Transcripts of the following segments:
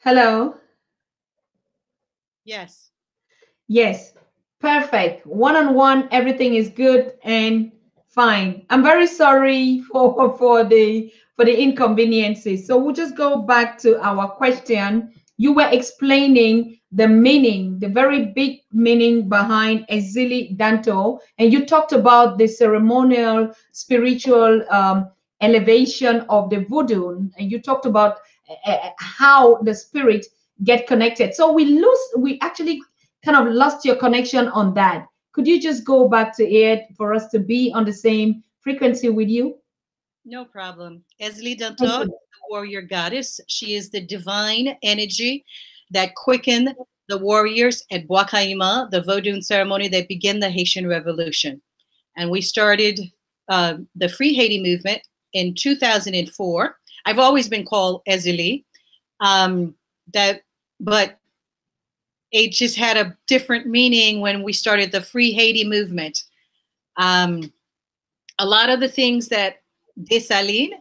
Hello. Yes. Yes. Perfect. One-on-one, everything is good and fine. I'm very sorry for the inconveniences. So we'll just go back to our question. You were explaining the meaning, the very big meaning behind Èzili Danto, and you talked about the ceremonial, spiritual elevation of the voodoo, and you talked about how the spirit get connected. So we actually kind of lost your connection on that. Could you just go back to it for us to be on the same frequency with you? No problem. Èzili Thank Danto is you. the warrior goddess. She is the divine energy that quickened the warriors at Boakaima, the Vodun ceremony that began the Haitian Revolution. And we started the Free Haiti movement in 2004. I've always been called Èzili, but it just had a different meaning when we started the Free Haiti movement. A lot of the things that Dessalines,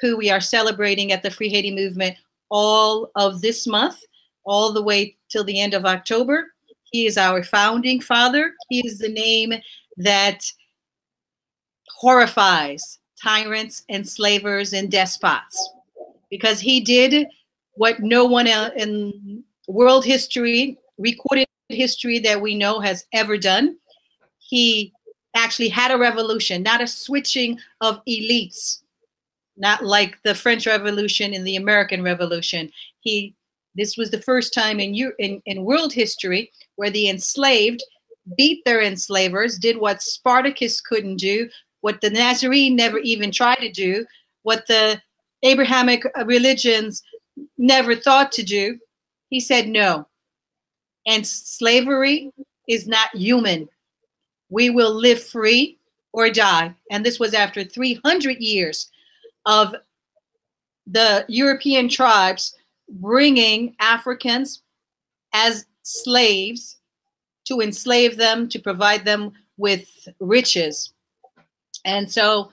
who we are celebrating at the Free Haiti movement all of this month, all the way till the end of October. He is our founding father. He is the name that horrifies tyrants, enslavers, and despots, because he did what no one in world history, recorded history that we know has ever done. He actually had a revolution, not a switching of elites, not like the French Revolution and the American Revolution. This was the first time in world history where the enslaved beat their enslavers, did what Spartacus couldn't do, what the Nazarene never even tried to do, what the Abrahamic religions never thought to do. He said no. And slavery is not human. We will live free or die. And this was after 300 years of the European tribes bringing Africans as slaves to enslave them, to provide them with riches. And so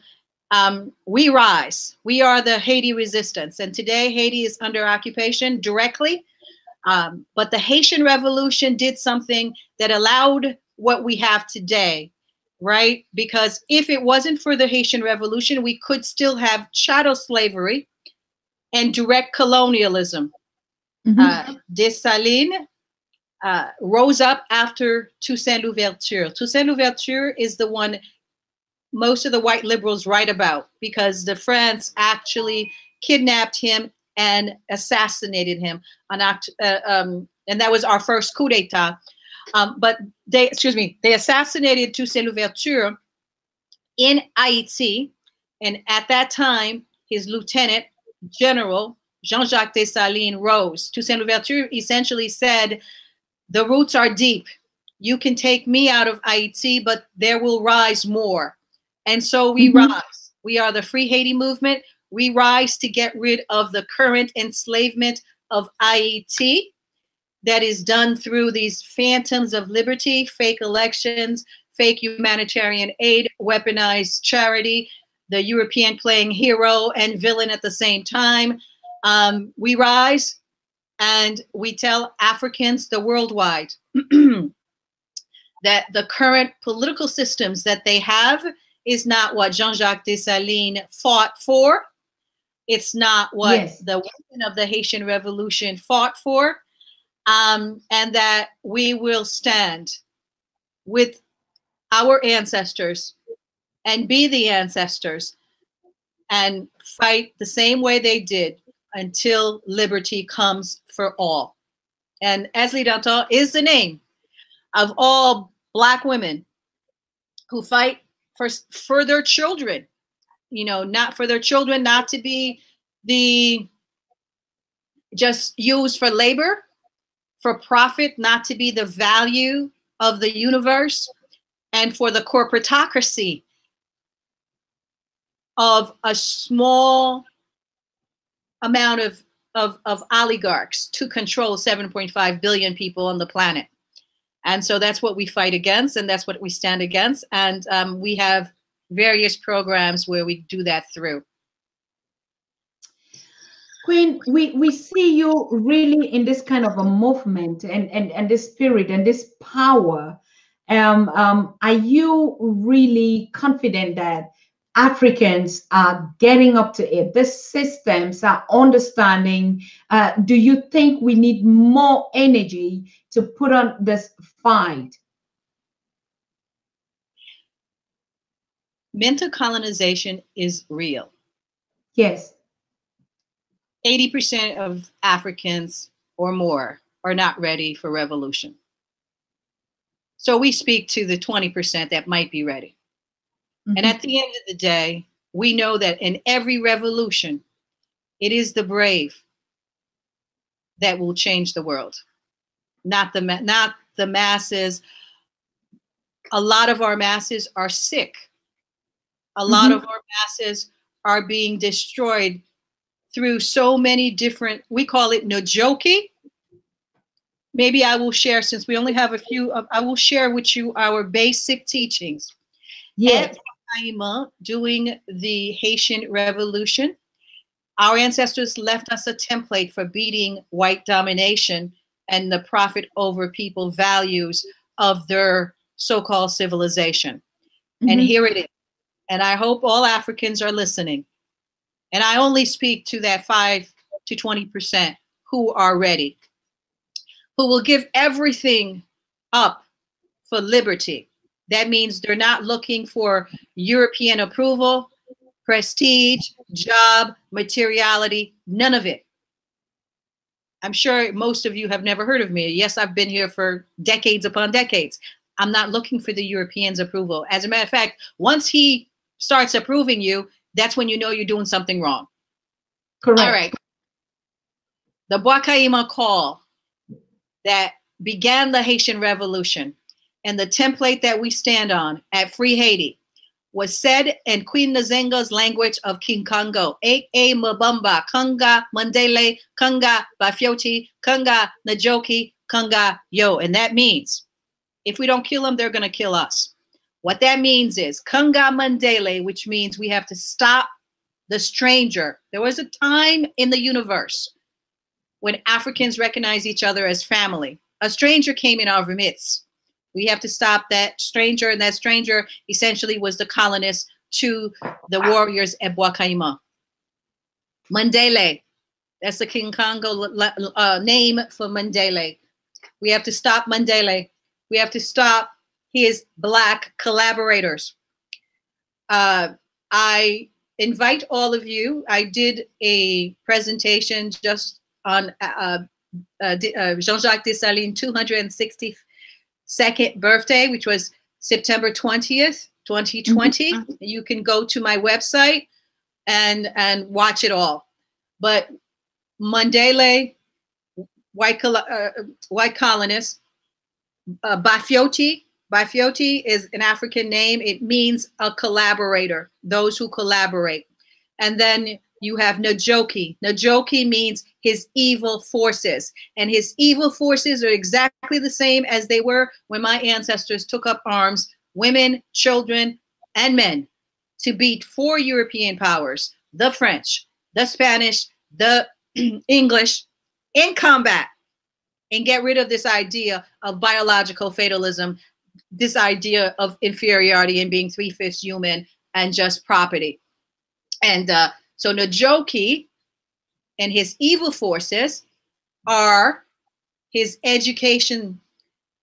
we rise. We are the Haiti resistance. And today Haiti is under occupation directly. But the Haitian Revolution did something that allowed what we have today, right? Because if it wasn't for the Haitian Revolution, we could still have chattel slavery and direct colonialism. Dessalines rose up after Toussaint Louverture. Toussaint Louverture is the one most of the white liberals write about, because the France actually kidnapped him and assassinated him and that was our first coup d'etat. But they assassinated Toussaint Louverture in Haiti, and at that time, his lieutenant general Jean-Jacques Dessalines rose. Toussaint Louverture essentially said, "The roots are deep. You can take me out of Haiti, but there will rise more." And so we rise. We are the Free Haiti movement. We rise to get rid of the current enslavement of Haiti that is done through these phantoms of liberty, fake elections, fake humanitarian aid, weaponized charity, the European playing hero and villain at the same time. We rise and we tell Africans, the worldwide, that the current political systems that they have is not what Jean-Jacques Dessalines fought for. It's not what the women of the Haitian Revolution fought for. And that we will stand with our ancestors and be the ancestors and fight the same way they did until liberty comes for all. And Èzili Danto is the name of all Black women who fight for their children, not for their children not to be just used for labor, for profit, not to be the value of the universe, and for the corporatocracy of a small amount of oligarchs to control 7.5 billion people on the planet. And so that's what we fight against, and that's what we stand against. And we have various programs where we do that through. Queen, we see you really in this kind of a movement and this spirit and this power. Are you really confident that Africans are getting up to it? The systems are understanding. Do you think we need more energy to put on this fight? Mental colonization is real. Yes. 80% of Africans or more are not ready for revolution. So we speak to the 20% that might be ready. Mm-hmm. And at the end of the day, we know that in every revolution, it is the brave that will change the world, not the masses. A lot of our masses are sick. A lot of our masses are being destroyed through so many different, we call it Njoki. Maybe I will share, since we only have a few, I will share with you our basic teachings. Yes. At Wakaima, during the Haitian Revolution, our ancestors left us a template for beating white domination and the profit over people values of their so-called civilization. And here it is. And I hope all Africans are listening. And I only speak to that 5 to 20% who are ready, who will give everything up for liberty. That means they're not looking for European approval, prestige, job, materiality, none of it. I'm sure most of you have never heard of me. Yes, I've been here for decades upon decades. I'm not looking for the Europeans' approval. As a matter of fact, once he starts approving you, that's when you know you're doing something wrong. Correct. All right. The Wakaima call that began the Haitian Revolution and the template that we stand on at Free Haiti was said in Queen Nzenga's language of King Congo. E Mbamba, Kanga, Mandele, Kanga, Bafyoti, Kanga, Njoki, Kanga, Yo. And that means if we don't kill them, they're going to kill us. What that means is Kanga Mandele, which means we have to stop the stranger. There was a time in the universe when Africans recognized each other as family. A stranger came in our midst. We have to stop that stranger, and that stranger essentially was the colonists to the warriors at Wakaima. Mandele, that's the King Congo name for Mandele. We have to stop Mandele. We have to stop his Black collaborators. I invite all of you. I did a presentation just on Jean-Jacques Dessalines' 262nd birthday, which was September 20th, 2020. You can go to my website and watch it all. But Mandele, white colonists, Bafyoti is an African name. It means a collaborator, those who collaborate. And then you have Njoki. Njoki means his evil forces. And his evil forces are exactly the same as they were when my ancestors took up arms, women, children, and men, to beat 4 European powers, the French, the Spanish, the English, in combat, and get rid of this idea of biological fatalism, this idea of inferiority and being 3/5 human and just property. And so Njoki and his evil forces are his education,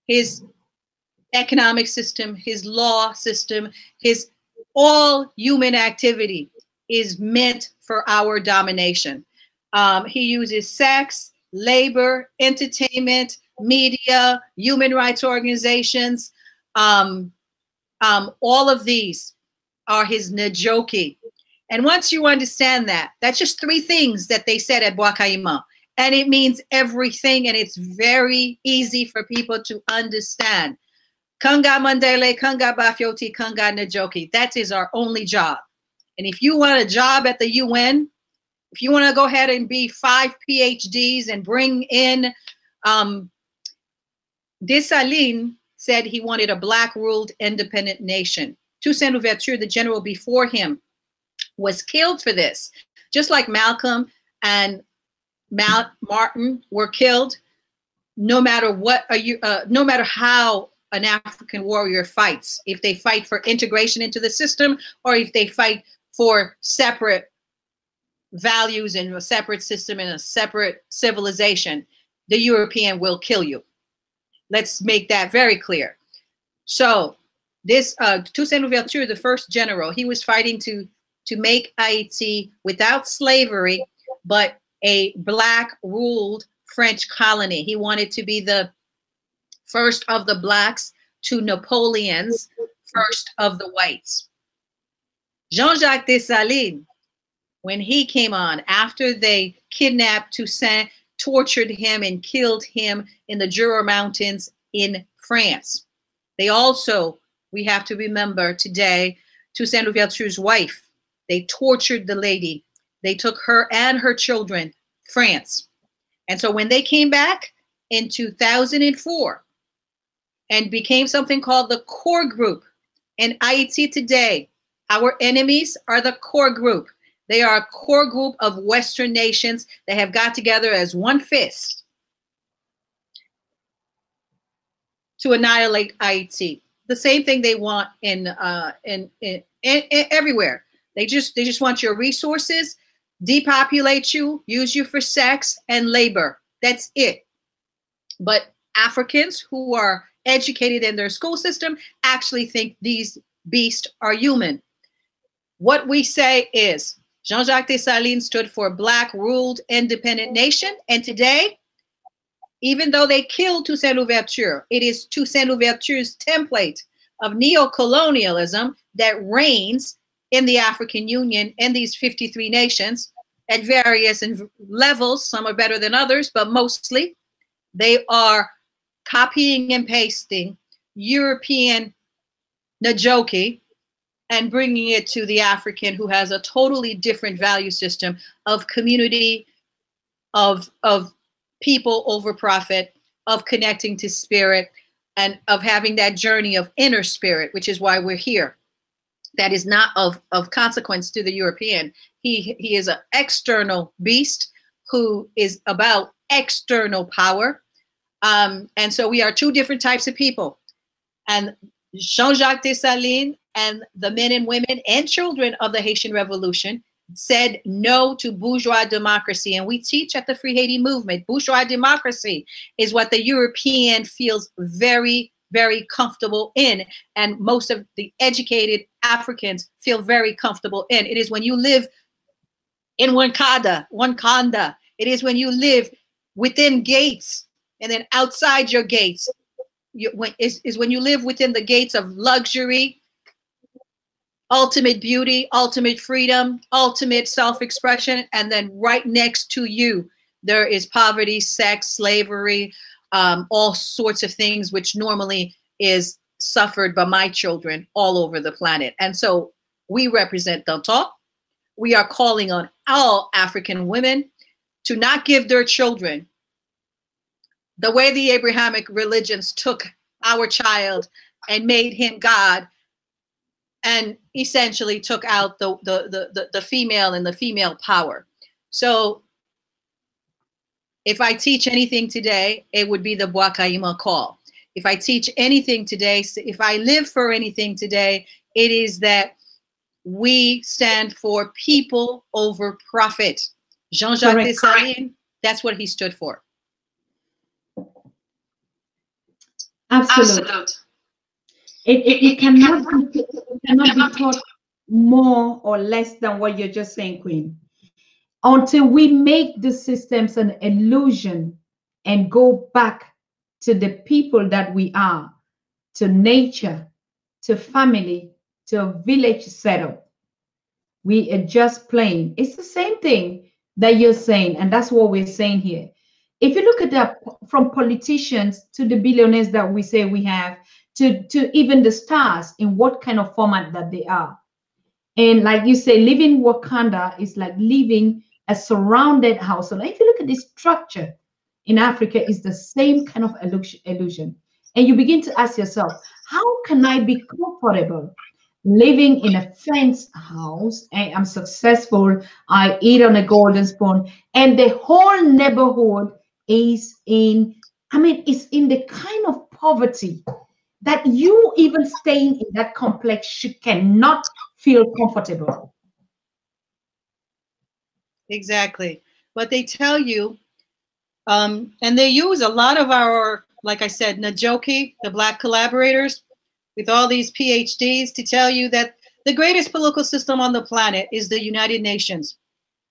his economic system, his law system, his all human activity is meant for our domination. He uses sex, labor, entertainment, media, human rights organizations. All of these are his Njoki. And once you understand that, that's just 3 things that they said at Wakaima. And it means everything, and it's very easy for people to understand. Kanga Mandele, Kanga Bafyoti, Kanga Njoki. That is our only job. And if you want a job at the UN, if you want to go ahead and be 5 PhDs and bring in, Dessalines said he wanted a Black-ruled independent nation. Toussaint Louverture, the general before him, was killed for this. Just like Malcolm and Mount Martin were killed. No matter what, no matter how an African warrior fights, if they fight for integration into the system or if they fight for separate values in a separate system in a separate civilization, the European will kill you. Let's make that very clear. So this Toussaint Louverture, the first general, he was fighting to make Haiti without slavery, but a black ruled French colony. He wanted to be the first of the blacks to Napoleon's first of the whites. Jean-Jacques Dessalines, when he came on, after they kidnapped Toussaint, tortured him and killed him in the Jura Mountains in France. They also, we have to remember today, Toussaint Louverture's wife, they tortured the lady. They took her and her children, France. And so when they came back in 2004 and became something called the core group, in Haiti today, our enemies are the core group. They are a core group of Western nations that have got together as one fist to annihilate Haiti. The same thing they want in everywhere. They just want your resources, depopulate you, use you for sex and labor. That's it. But Africans who are educated in their school system actually think these beasts are human. What we say is Jean-Jacques Dessalines stood for Black ruled independent nation. And today, even though they killed Toussaint Louverture, it is Toussaint Louverture's template of neocolonialism that reigns in the African Union and these 53 nations at various levels. Some are better than others, but mostly they are copying and pasting European Najoki and bringing it to the African, who has a totally different value system of community, of people over profit, of connecting to spirit, and of having that journey of inner spirit, which is why we're here. That is not of consequence to the European. He is an external beast who is about external power. And so we are two different types of people. And Jean-Jacques Dessalines and the men and women and children of the Haitian Revolution said no to bourgeois democracy. And we teach at the Free Haiti movement, bourgeois democracy is what the European feels very, very comfortable in. And most of the educated Africans feel very comfortable in. It is when you live in Wakanda. It is when you live within gates and then outside your gates. Is when you live within the gates of luxury, ultimate beauty, ultimate freedom, ultimate self-expression, and then right next to you, there is poverty, sex, slavery, all sorts of things which normally is suffered by my children all over the planet. And so we represent Danto. We are calling on all African women to not give their children the way the Abrahamic religions took our child and made him God and essentially took out the female and the female power. So if I teach anything today, it would be the Bwakaima call. If I teach anything today, if I live for anything today, it is that we stand for people over profit. Jean-Jacques Dessalines, that's what he stood for. Absolutely. It cannot be taught more or less than what you're just saying, Queen. Until we make the systems an illusion and go back to the people that we are, to nature, to family, to a village setup, we are just playing. It's the same thing that you're saying, and that's what we're saying here. If you look at that, from politicians to the billionaires that we say we have, to even the stars, in what kind of format that they are. And like you say, living Wakanda is like living a surrounded house. And if you look at this structure in Africa, it's the same kind of illusion. And you begin to ask yourself, how can I be comfortable living in a fenced house, and I'm successful. I eat on a golden spoon, and the whole neighborhood is in, I mean, it's in the kind of poverty that you even staying in that complex, you cannot feel comfortable. Exactly. But they tell you, and they use a lot of our, like I said, Najoki, the Black collaborators, with all these PhDs to tell you that the greatest political system on the planet is the United Nations,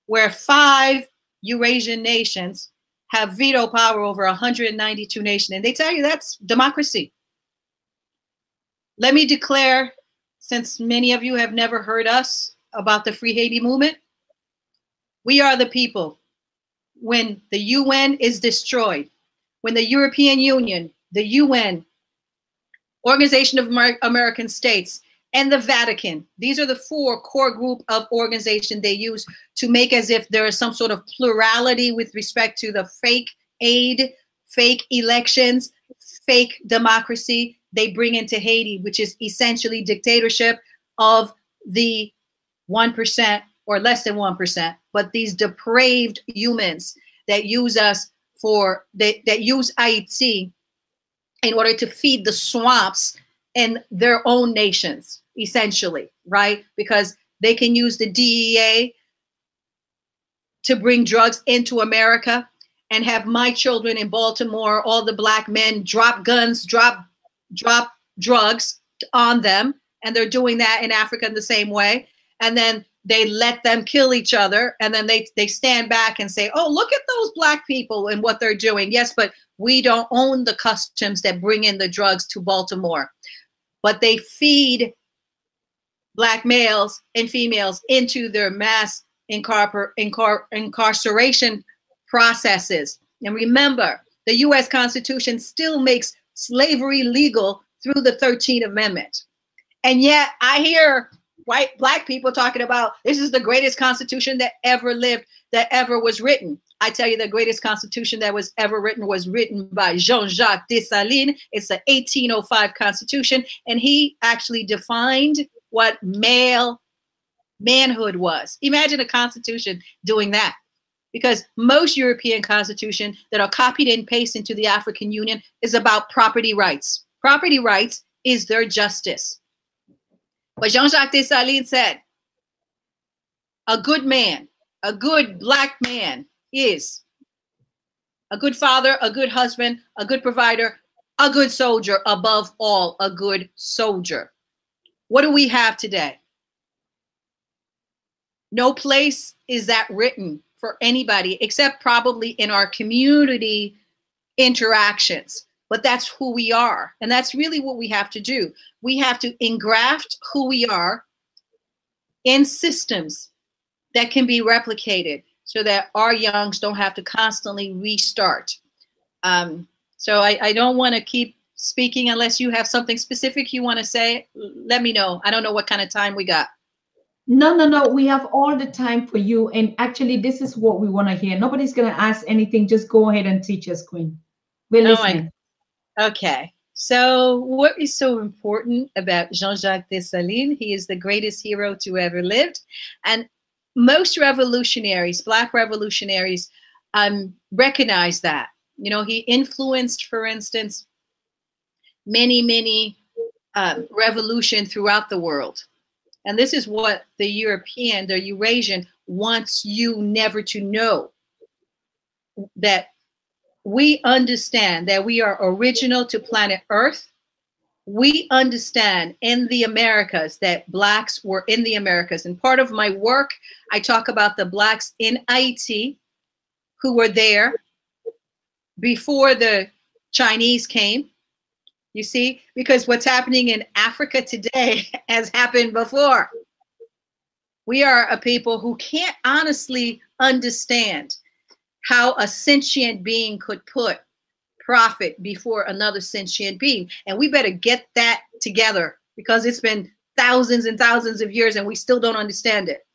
where 5 Eurasian nations have veto power over 192 nations. And they tell you that's democracy. Let me declare, since many of you have never heard us about the Free Haiti movement, we are the people. When the UN is destroyed, when the European Union, the UN, Organization of American States, and the Vatican, these are the 4 core group of organizations they use to make as if there is some sort of plurality with respect to the fake aid, fake elections, fake democracy they bring into Haiti, which is essentially dictatorship of the 1% or less than 1%, but these depraved humans that use us for, that use Haiti in order to feed the swamps in their own nations, essentially, right? Because they can use the DEA to bring drugs into America and have my children in Baltimore, all the black men drop guns, drop drugs on them. And they're doing that in Africa in the same way. And then they let them kill each other. And then they stand back and say, oh, look at those black people and what they're doing. Yes, but we don't own the customs that bring in the drugs to Baltimore. But they feed black males and females into their mass incarceration processes. And remember, the US Constitution still makes slavery legal through the 13th Amendment. And yet I hear black people talking about this is the greatest constitution that ever lived, that ever was written. I tell you, the greatest constitution that was ever written was written by Jean-Jacques Dessalines. It's an 1805 constitution, and he actually defined what manhood was. Imagine a constitution doing that, because most European constitutions that are copied and pasted into the African Union is about property rights. Property rights is their justice. But Jean-Jacques Dessalines said, a good man, a good black man is a good father, a good husband, a good provider, a good soldier, above all, a good soldier. What do we have today? No place is that written for anybody except probably in our community interactions. But that's who we are. And that's really what we have to do. We have to engraft who we are in systems that can be replicated so that our youngs don't have to constantly restart. So I don't want to keep speaking unless you have something specific you want to say. Let me know. I don't know what kind of time we got. No. We have all the time for you. And actually, this is what we want to hear. Nobody's going to ask anything. Just go ahead and teach us, Queen. We're listening. Okay. So what is so important about Jean-Jacques Dessalines? He is the greatest hero to ever lived. And most revolutionaries, Black revolutionaries, recognize that. You know, he influenced, for instance, many revolutions throughout the world. And this is what the European, the Eurasian, wants you never to know. That we understand that we are original to planet Earth. We understand in the Americas that Blacks were in the Americas. And part of my work, I talk about the Blacks in Haiti who were there before the Chinese came. You see, because what's happening in Africa today has happened before. We are a people who can't honestly understand how a sentient being could put profit before another sentient being. And we better get that together, because it's been thousands and thousands of years and we still don't understand it.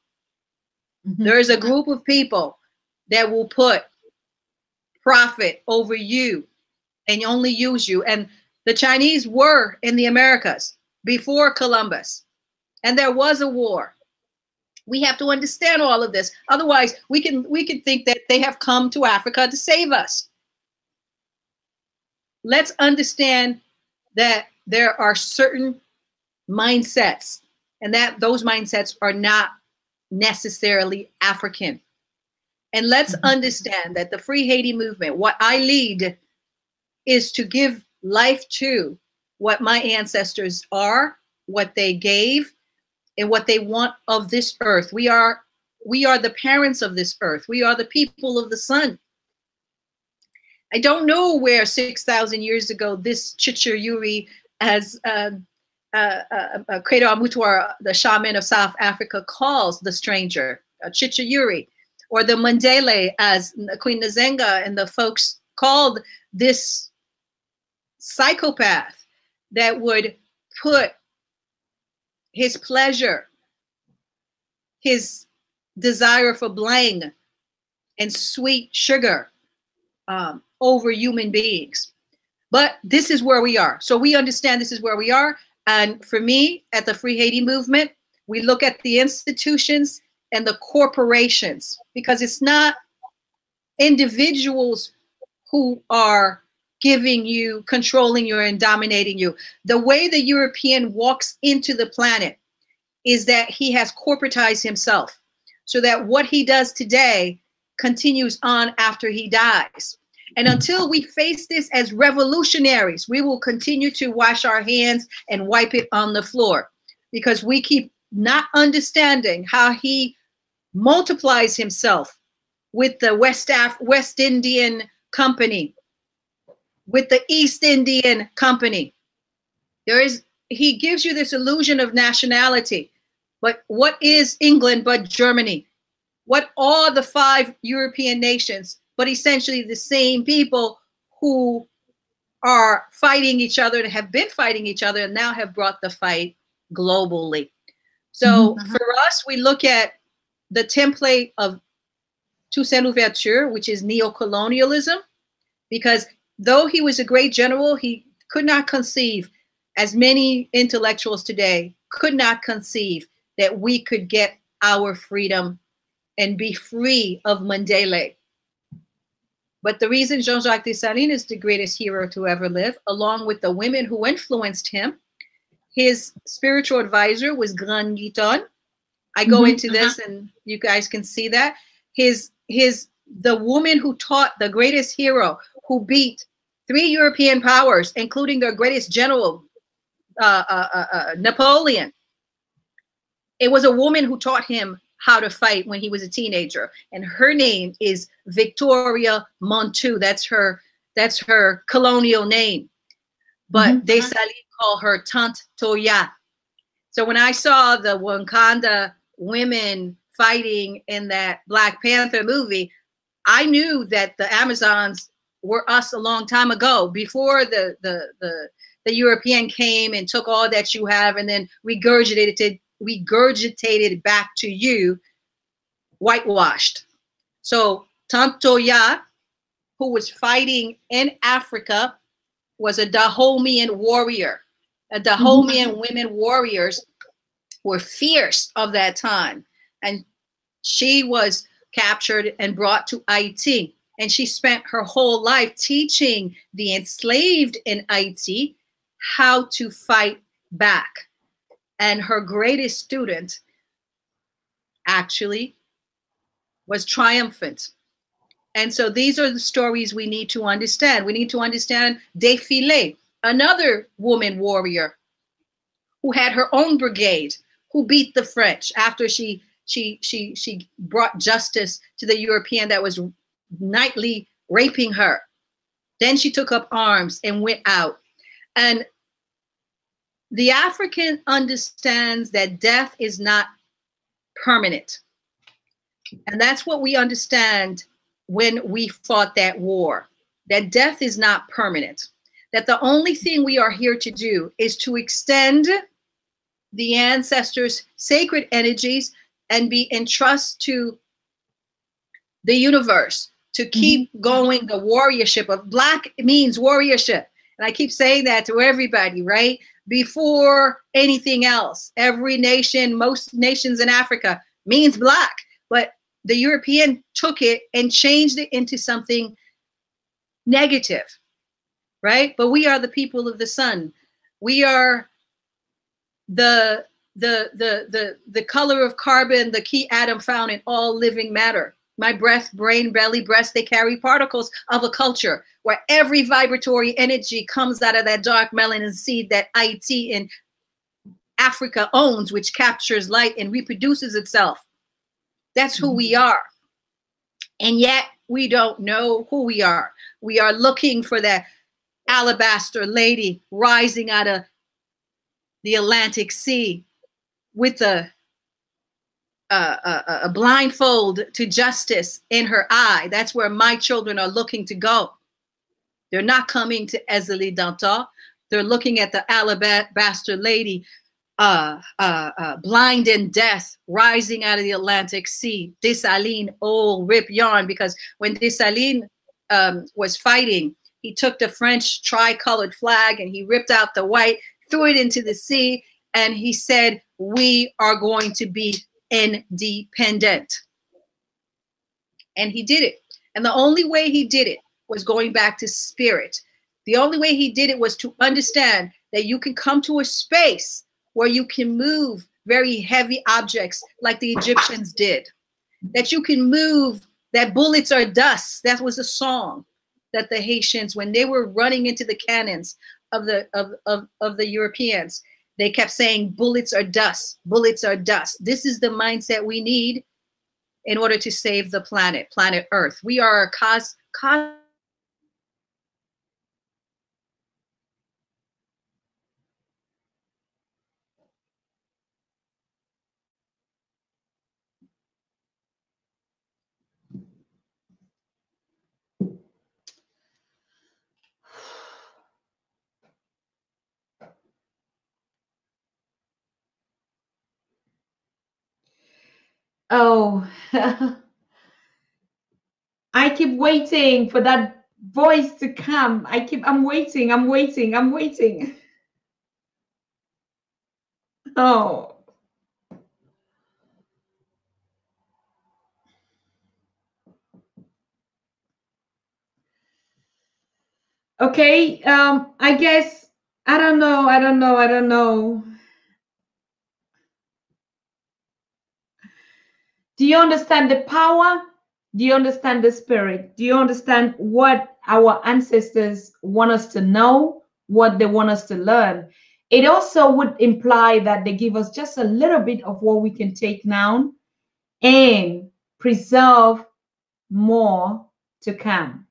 Mm-hmm. There is a group of people that will put profit over you and only use you. And the Chinese were in the Americas before Columbus. and there was a war. We have to understand all of this. Otherwise, we can think that they have come to Africa to save us. Let's understand that there are certain mindsets, and that those mindsets are not necessarily African. And let's understand that the Free Haiti movement, what I lead, is to give life to what my ancestors are, what they gave, and what they want of this earth. We are the parents of this earth. We are the people of the sun. I don't know where 6,000 years ago this Chicha Yuri, as Credo Amutuar, the shaman of South Africa, calls the stranger, Chicha Yuri, or the Mandele, as Queen Nzenga and the folks called this psychopath that would put his pleasure, his desire for bling and sweet sugar over human beings. But this is where we are. So we understand this is where we are. And for me, at the Free Haiti movement, we look at the institutions and the corporations, because it's not individuals who are giving you, controlling you, and dominating you. The way the European walks into the planet is that he has corporatized himself, so that what he does today continues on after he dies. And until we face this as revolutionaries, we will continue to wash our hands and wipe it on the floor, because we keep not understanding how he multiplies himself with the West Indian Company, with the East Indian Company. He gives you this illusion of nationality. But what is England but Germany? What are the 5 European nations but essentially the same people who are fighting each other and have been fighting each other and now have brought the fight globally? So for us, we look at the template of Toussaint Louverture, which is neocolonialism, because though he was a great general, he could not conceive, as many intellectuals today could not conceive, that we could get our freedom and be free of Mandela. But the reason Jean-Jacques Dessalines is the greatest hero to ever live, along with the women who influenced him, his spiritual advisor was Grand Guiton. I go into this and you guys can see that. The woman who taught, the greatest hero who beat 3 European powers, including their greatest general, Napoleon. It was a woman who taught him how to fight when he was a teenager, and her name is Victoria Montu. That's her colonial name, but Dessalines call her Tante Toya. So when I saw the Wakanda women fighting in that Black Panther movie, I knew that the Amazons were us a long time ago, before the European came and took all that you have and then regurgitated it back to you, whitewashed. So Tantoya, who was fighting in Africa, was a Dahomean warrior. Dahomean women warriors were fierce of that time. And she was captured and brought to Haiti. And she spent her whole life teaching the enslaved in Haiti how to fight back. And her greatest student actually was triumphant. And so these are the stories we need to understand. We need to understand Défilé, another woman warrior who had her own brigade, who beat the French after she brought justice to the European that was nightly raping her. Then she took up arms and went out. And the African understands that death is not permanent. And that's what we understand when we fought that war, that death is not permanent, that the only thing we are here to do is to extend the ancestors' sacred energies and be in trust to the universe to keep going the warriorship of Black means warriorship. And I keep saying that to everybody, right? before anything else. Every nation, most nations in Africa means black, but the European took it and changed it into something negative, right? But we are the people of the sun. We are the color of carbon, the key atom found in all living matter. My breath, brain, belly, breast, they carry particles of a culture where every vibratory energy comes out of that dark melanin seed that Haiti in Africa owns, which captures light and reproduces itself. That's who we are. And yet we don't know who we are. We are looking for that alabaster lady rising out of the Atlantic Sea with a blindfold to justice in her eye. That's where my children are looking to go. They're not coming to Èzili Danto. They're looking at the alabaster lady, blind and deaf, rising out of the Atlantic Sea. Dessalines, old rip yarn, because when Dessalines was fighting, he took the French tricolored flag and he ripped out the white, threw it into the sea, and he said, "We are going to be independent." And he did it. And the only way he did it was going back to spirit. The only way he did it was to understand that you can come to a space where you can move very heavy objects like the Egyptians did. That you can move, that bullets are dust. That was a song that the Haitians, when they were running into the cannons of the Europeans, they kept saying, bullets are dust, bullets are dust. This is the mindset we need in order to save the planet Earth. We are a Oh, I keep waiting for that voice to come. I'm waiting, I'm waiting, I'm waiting. Oh, okay. I guess, I don't know, I don't know, I don't know. Do you understand the power? Do you understand the spirit? Do you understand what our ancestors want us to know, what they want us to learn? It also would imply that they give us just a little bit of what we can take now and preserve more to come.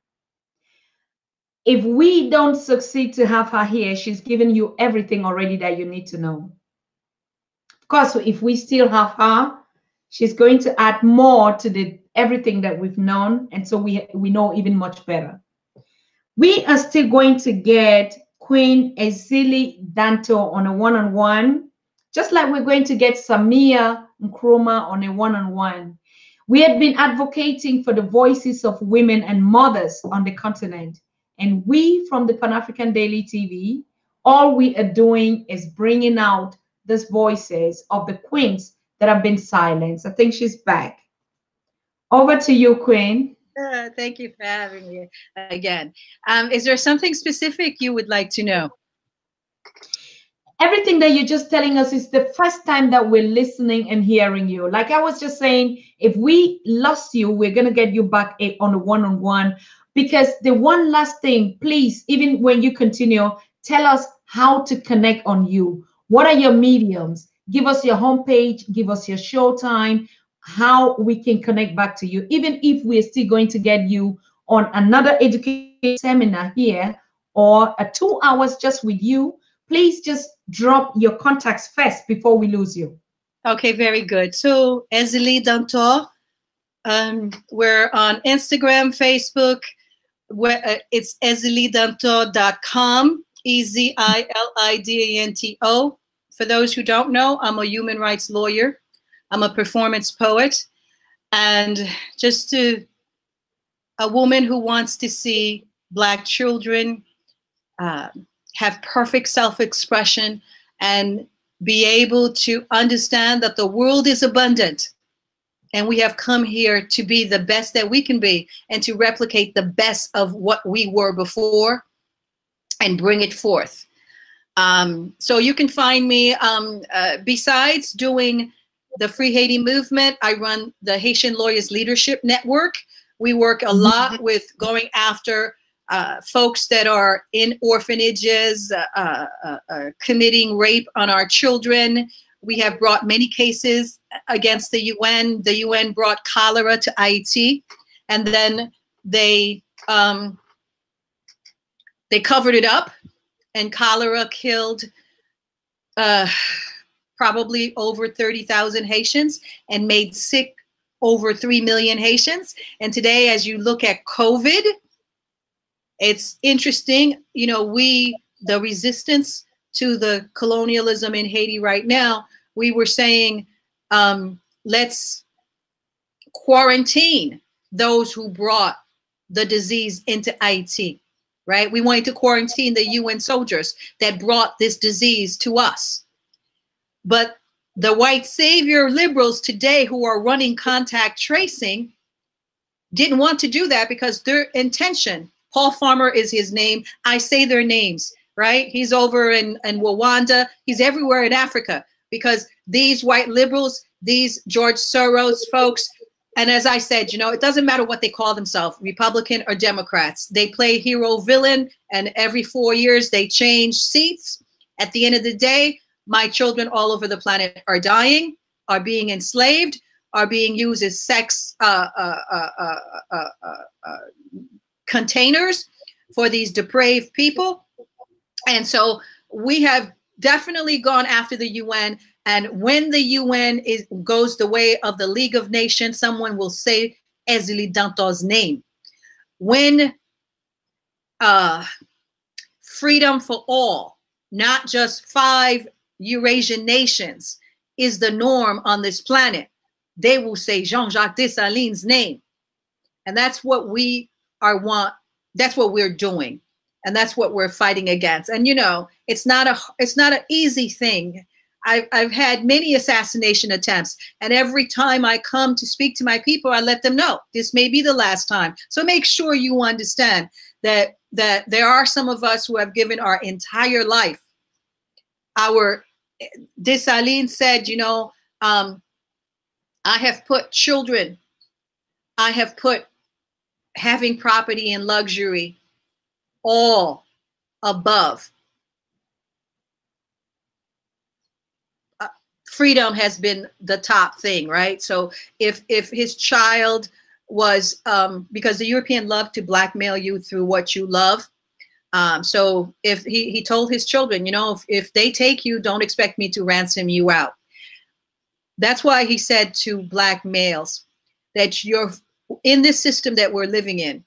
If we don't succeed to have her here, she's given you everything already that you need to know. Of course, if we still have her, she's going to add more to the everything that we've known, and so we know even much better. We are still going to get Queen Èzili Danto on a one-on-one, just like we're going to get Samia Nkrumah on a one-on-one. We have been advocating for the voices of women and mothers on the continent, and we from the Pan-African Daily TV, all we are doing is bringing out these voices of the queens that have been silenced. I think she's back. Over to you, Queen. Thank you for having me again. Is there something specific you would like to know? Everything that you're just telling us is the first time that we're listening and hearing you. Like I was just saying, if we lost you, we're going to get you back on a one-on-one. Because the one last thing, please, even when you continue, tell us how to connect on you. What are your mediums? Give us your homepage, give us your show time, how we can connect back to you. Even if we're still going to get you on another education seminar here or 2 hours just with you, please just drop your contacts first before we lose you. Okay, very good. So Èzili Danto, we're on Instagram, Facebook, it's EziliDanto.com, EziliDanto. For those who don't know, I'm a human rights lawyer. I'm a performance poet, and just a woman who wants to see Black children have perfect self-expression, and be able to understand that the world is abundant. And we have come here to be the best that we can be and to replicate the best of what we were before and bring it forth. So you can find me, besides doing the Free Haiti movement, I run the Haitian Lawyers Leadership Network. We work a lot with going after folks that are in orphanages, committing rape on our children. We have brought many cases against the UN. The UN brought cholera to Haiti, and then they covered it up, and cholera killed probably over 30,000 Haitians and made sick over 3 million Haitians. And today, as you look at COVID, it's interesting, you know, the resistance to the colonialism in Haiti right now, we were saying, let's quarantine those who brought the disease into Haiti, right? We wanted to quarantine the UN soldiers that brought this disease to us. But the white savior liberals today who are running contact tracing didn't want to do that because their intention, Paul Farmer is his name. I say their names, right? He's over in Rwanda. He's everywhere in Africa because these white liberals, these George Soros folks, and as I said, you know, it doesn't matter what they call themselves, Republican or Democrats. They play hero villain, and every 4 years they change seats. At the end of the day, my children all over the planet are dying, are being enslaved, are being used as sex containers for these depraved people. And so we have definitely gone after the UN. And when the UN goes the way of the League of Nations, someone will say Èzili Danto's name. When freedom for all, not just 5 Eurasian nations, is the norm on this planet, they will say Jean-Jacques Dessalines' name. And that's what we that's what we're doing. And that's what we're fighting against. And you know, it's not an easy thing. I've had many assassination attempts, and every time I come to speak to my people, I let them know this may be the last time. So make sure you understand that there are some of us who have given our entire life. Our Dessalines said, you know, I have put children, I have put having property and luxury all above. Freedom has been the top thing, right? So if his child was, because the European love to blackmail you through what you love. So if he told his children, you know, if they take you, don't expect me to ransom you out. That's why he said to black males that you're in this system that we're living in,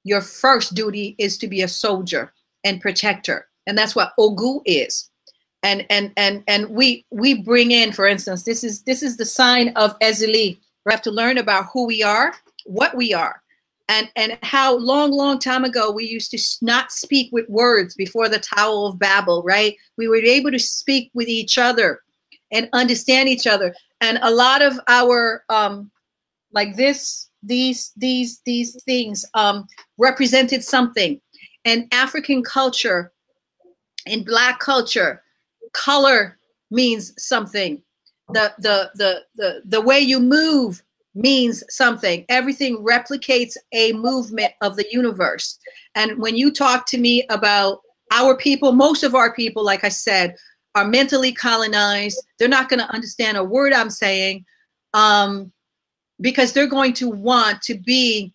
your first duty is to be a soldier and protector. And that's what Ogu is. And we bring in, for instance, this is the sign of Èzili. We have to learn about who we are, what we are, and how long time ago we used to not speak with words before the Tower of Babel, right? We were able to speak with each other and understand each other. And a lot of our like these things represented something. In African culture, in Black culture, color means something. The way you move means something. Everything replicates a movement of the universe. And when you talk to me about our people, most of our people, like I said, are mentally colonized. They're not going to understand a word I'm saying, because they're going to want to be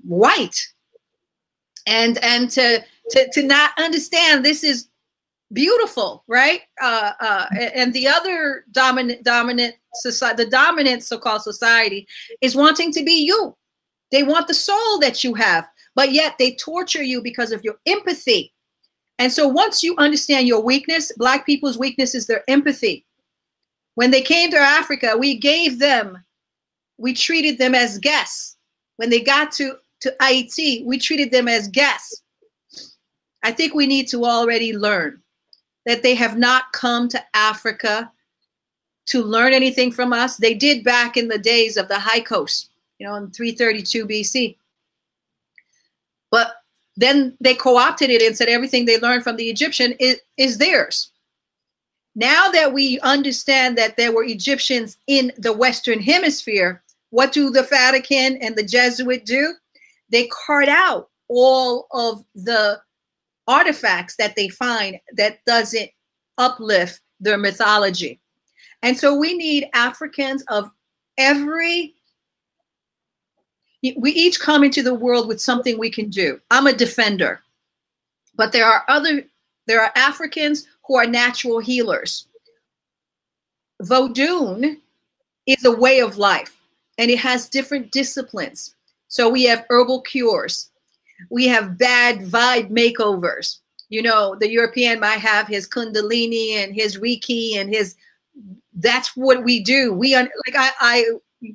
white, and to not understand this is beautiful, right? And the other dominant society, the dominant so-called society, is wanting to be you. They want the soul that you have, but yet they torture you because of your empathy. And so once you understand your weakness, Black people's weakness is their empathy. When they came to Africa, we treated them as guests. When they got to Haiti, we treated them as guests. I think we need to already learn that they have not come to Africa to learn anything from us. They did back in the days of the High Coast, you know, in 332 BC. But then they co-opted it and said everything they learned from the Egyptian is theirs. Now that we understand that there were Egyptians in the Western Hemisphere, what do the Vatican and the Jesuit do? They cart out all of the artifacts that they find that doesn't uplift their mythology. And so we need Africans of we each come into the world with something we can do. I'm a defender, but there are Africans who are natural healers. Vodun is a way of life, and it has different disciplines. So we have herbal cures. We have bad vibe makeovers. You know, the European might have his Kundalini and his Reiki and that's what we do. I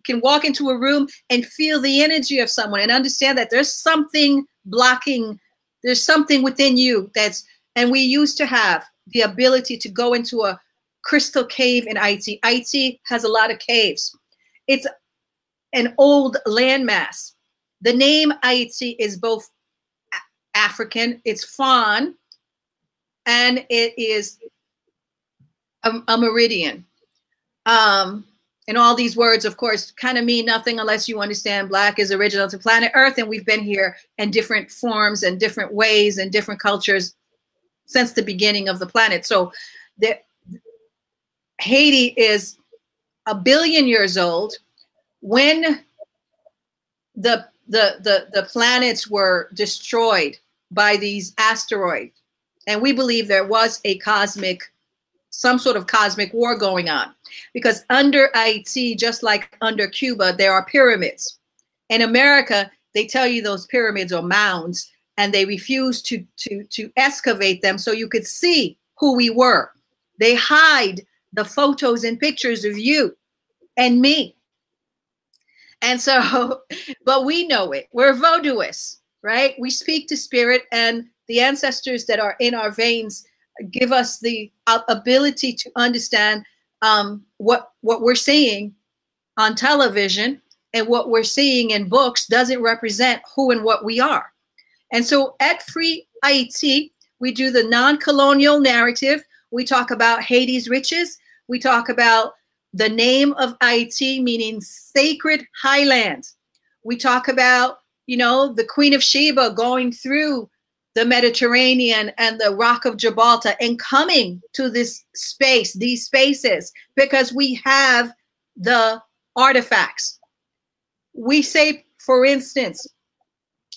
can walk into a room and feel the energy of someone and understand that there's something blocking, there's something within you and we used to have the ability to go into a crystal cave in Haiti. Haiti has a lot of caves. It's an old landmass. The name Haiti is both African, it's Fawn, and it is a meridian. And all these words, of course, kind of mean nothing unless you understand Black is original to planet Earth, and we've been here in different forms and different ways and different cultures since the beginning of the planet. So Haiti is 1 billion years old. When the planets were destroyed by these asteroids, and we believe there was some sort of cosmic war going on, because under Haiti, just like under Cuba, there are pyramids. In America, they tell you those pyramids are mounds, and they refuse to excavate them so you could see who we were. They hide the photos and pictures of you and me. And so, but we know it. We're voodooists, right? We speak to spirit, and the ancestors that are in our veins give us the ability to understand what we're seeing on television and what we're seeing in books doesn't represent who and what we are. And so at Free Haiti, we do the non-colonial narrative. We talk about Haiti's riches. We talk about the name of Haiti, meaning sacred highland. We talk about, you know, the Queen of Sheba going through the Mediterranean and the Rock of Gibraltar and coming to this space, these spaces, because we have the artifacts. We say, for instance,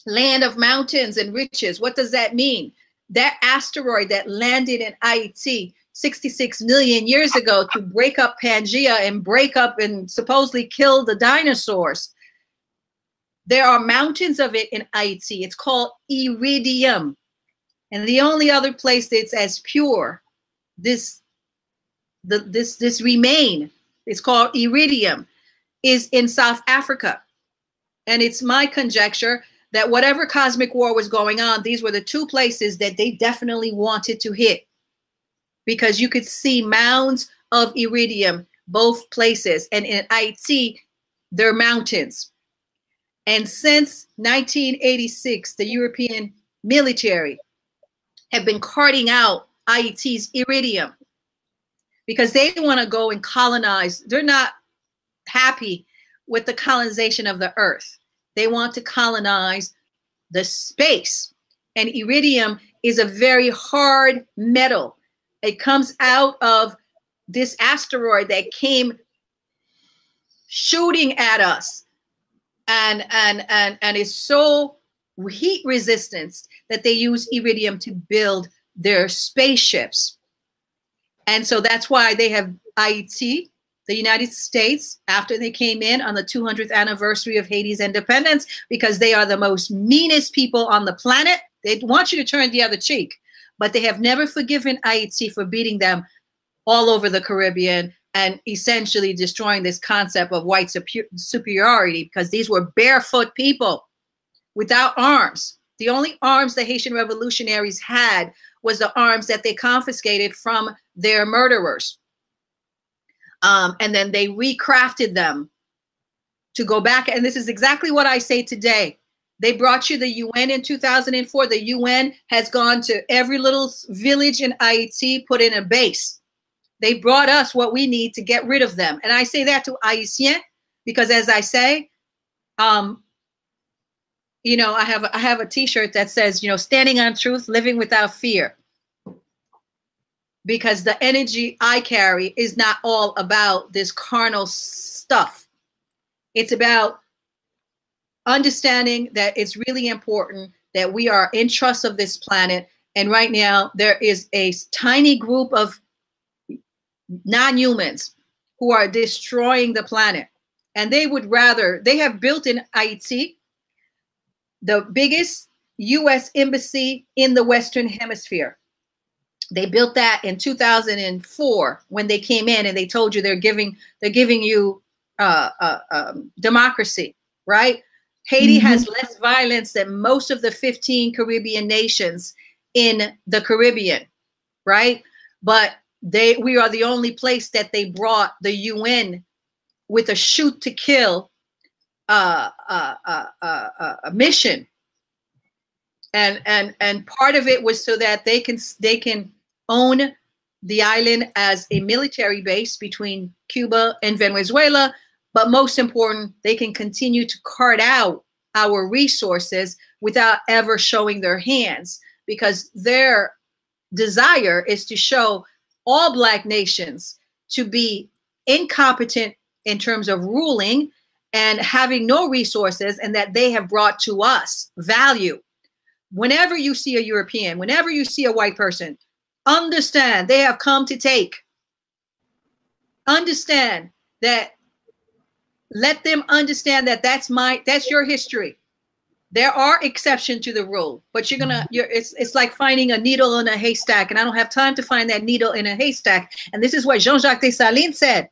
land of mountains and riches. What does that mean? That asteroid that landed in Haiti 66 million years ago to break up Pangea and break up and supposedly kill the dinosaurs. There are mountains of it in Haiti. It's called iridium. And the only other place that's as pure, this remain, it's called iridium, is in South Africa. And it's my conjecture that whatever cosmic war was going on, these were the two places that they definitely wanted to hit, because you could see mounds of iridium both places. And in Haiti, they're mountains. And since 1986, the European military have been carting out Haiti's iridium because they want to go and colonize. They're not happy with the colonization of the earth. They want to colonize the space. And iridium is a very hard metal. It comes out of this asteroid that came shooting at us, and is so heat resistant that they use iridium to build their spaceships. And so that's why they have Haiti, the United States, after they came in on the 200th anniversary of Haiti's independence, because they are the most meanest people on the planet. They want you to turn the other cheek, but they have never forgiven Haiti for beating them all over the Caribbean and essentially destroying this concept of white superiority, because these were barefoot people without arms. The only arms the Haitian revolutionaries had was the arms that they confiscated from their murderers. And then they recrafted them to go back. And this is exactly what I say today. They brought you the UN in 2004. The UN has gone to every little village in Haiti, put in a base. They brought us what we need to get rid of them. And I say that to Haitiens because, as I say, you know, I have a T-shirt that says, you know, standing on truth, living without fear. Because the energy I carry is not all about this carnal stuff. It's about understanding that it's really important that we are in trust of this planet. And right now, there is a tiny group of non-humans who are destroying the planet. And they would rather, they have built in Haiti the biggest U.S. embassy in the Western Hemisphere. They built that in 2004 when they came in and they told you they're giving you democracy, right? Haiti has less violence than most of the 15 Caribbean nations in the Caribbean, right? But we are the only place that they brought the UN with a shoot to kill a mission, and part of it was so that they can own the island as a military base between Cuba and Venezuela. But most important, they can continue to cart out our resources without ever showing their hands, because their desire is to show all Black nations to be incompetent in terms of ruling and having no resources, and that they have brought to us value. Whenever you see a European, whenever you see a white person, understand they have come to take. Understand that. Let them understand that that's your history. There are exceptions to the rule, but it's like finding a needle in a haystack, and I don't have time to find that needle in a haystack. And this is what Jean-Jacques Dessalines said.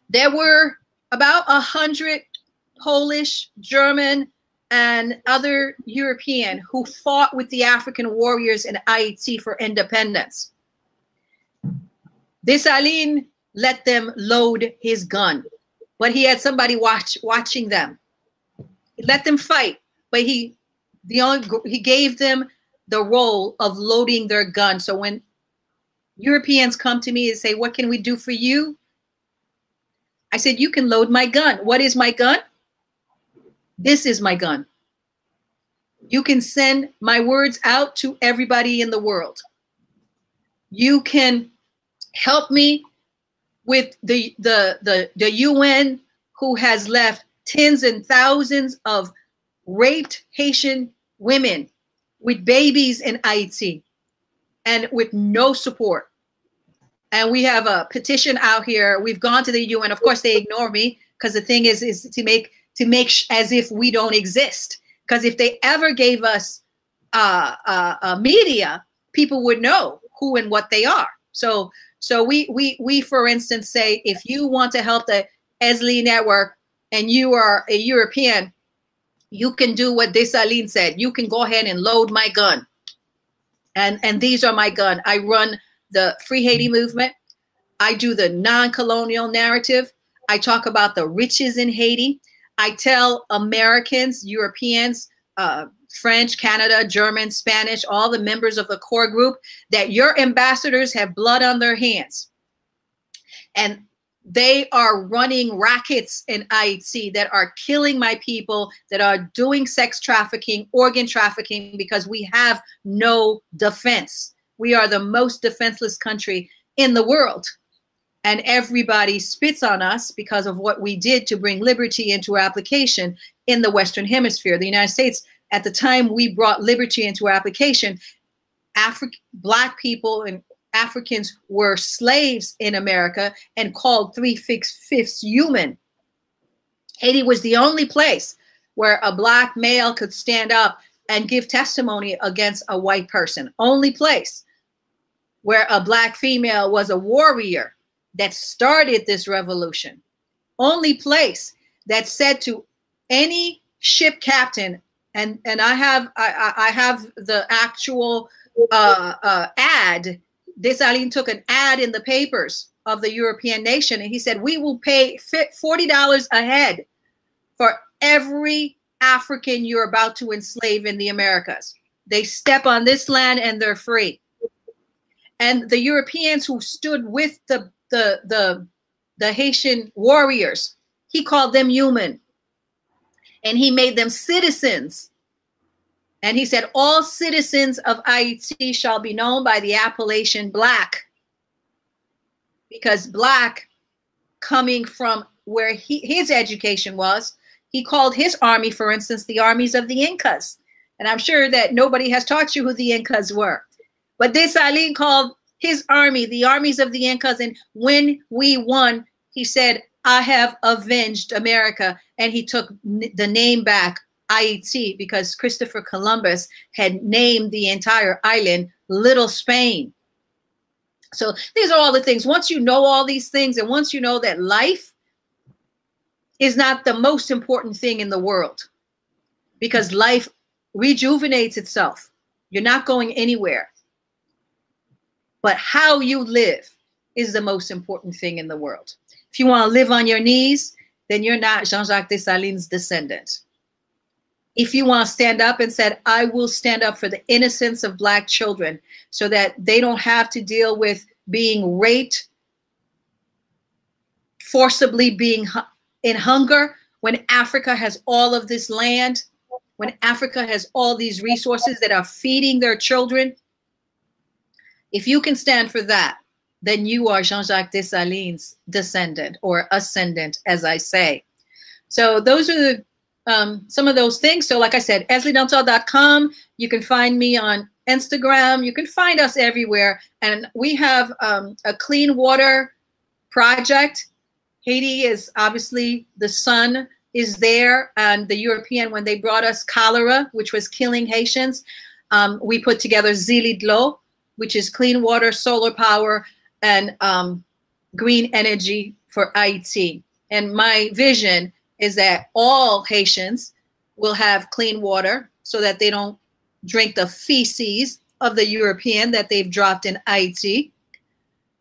There were about 100 Polish, German, and other European who fought with the African warriors in Haiti for independence. Dessalines let them load his gun, but he had somebody watching them. He let them fight, but he gave them the role of loading their gun. So when Europeans come to me and say, "What can we do for you?" I said, "You can load my gun." What is my gun? This is my gun. You can send my words out to everybody in the world. You can help me with the UN, who has left tens and thousands of raped Haitian women with babies in Haiti and with no support. And we have a petition out here. We've gone to the UN. Of course, they ignore me, because the thing is to make as if we don't exist. Because if they ever gave us media, people would know who and what they are. So we for instance say, if you want to help the Èzili network and you are a European, you can do what Dessalines said. You can go ahead and load my gun. And these are my gun. I run the Free Haiti movement. I do the non-colonial narrative. I talk about the riches in Haiti. I tell Americans, Europeans, French, Canada, German, Spanish, all the members of the core group, that your ambassadors have blood on their hands. And they are running rackets in Haiti that are killing my people, that are doing sex trafficking, organ trafficking, because we have no defense. We are the most defenseless country in the world. And everybody spits on us because of what we did to bring liberty into application in the Western Hemisphere. The United States, at the time we brought liberty into application, Black people and Africans were slaves in America and called 3/5 human. Haiti was the only place where a Black male could stand up and give testimony against a white person. Only place where a Black female was a warrior that started this revolution. Only place that said to any ship captain, and I have the actual ad. Dessalines took an ad in the papers of the European nation, and he said, we will pay $40 a head for every African you're about to enslave in the Americas. They step on this land and they're free. And the Europeans who stood with the Haitian warriors, he called them human, and he made them citizens. And he said, all citizens of Haiti shall be known by the appellation Black, because Black, coming from where his education was, he called his army, for instance, the armies of the Incas. And I'm sure that nobody has taught you who the Incas were. But Dessalines called his army the armies of the Incas. And when we won, he said, I have avenged America. And he took the name back, Haiti, because Christopher Columbus had named the entire island Little Spain. So these are all the things. Once you know all these things, and once you know that life is not the most important thing in the world, because life rejuvenates itself. You're not going anywhere. But how you live is the most important thing in the world. If you want to live on your knees, then you're not Jean-Jacques Dessalines' descendant. If you want to stand up and said, I will stand up for the innocence of Black children so that they don't have to deal with being raped, forcibly being in hunger, when Africa has all of this land, when Africa has all these resources that are feeding their children, if you can stand for that, then you are Jean-Jacques Dessalines' descendant, or ascendant, as I say. So those are some of those things. So like I said, EzeliDanto.com. You can find me on Instagram. You can find us everywhere. And we have a clean water project. Haiti is obviously, the sun is there. And the European, when they brought us cholera, which was killing Haitians, we put together Èzili, which is clean water, solar power, and green energy for Haiti. And my vision is that all Haitians will have clean water so that they don't drink the feces of the European that they've dropped in Haiti.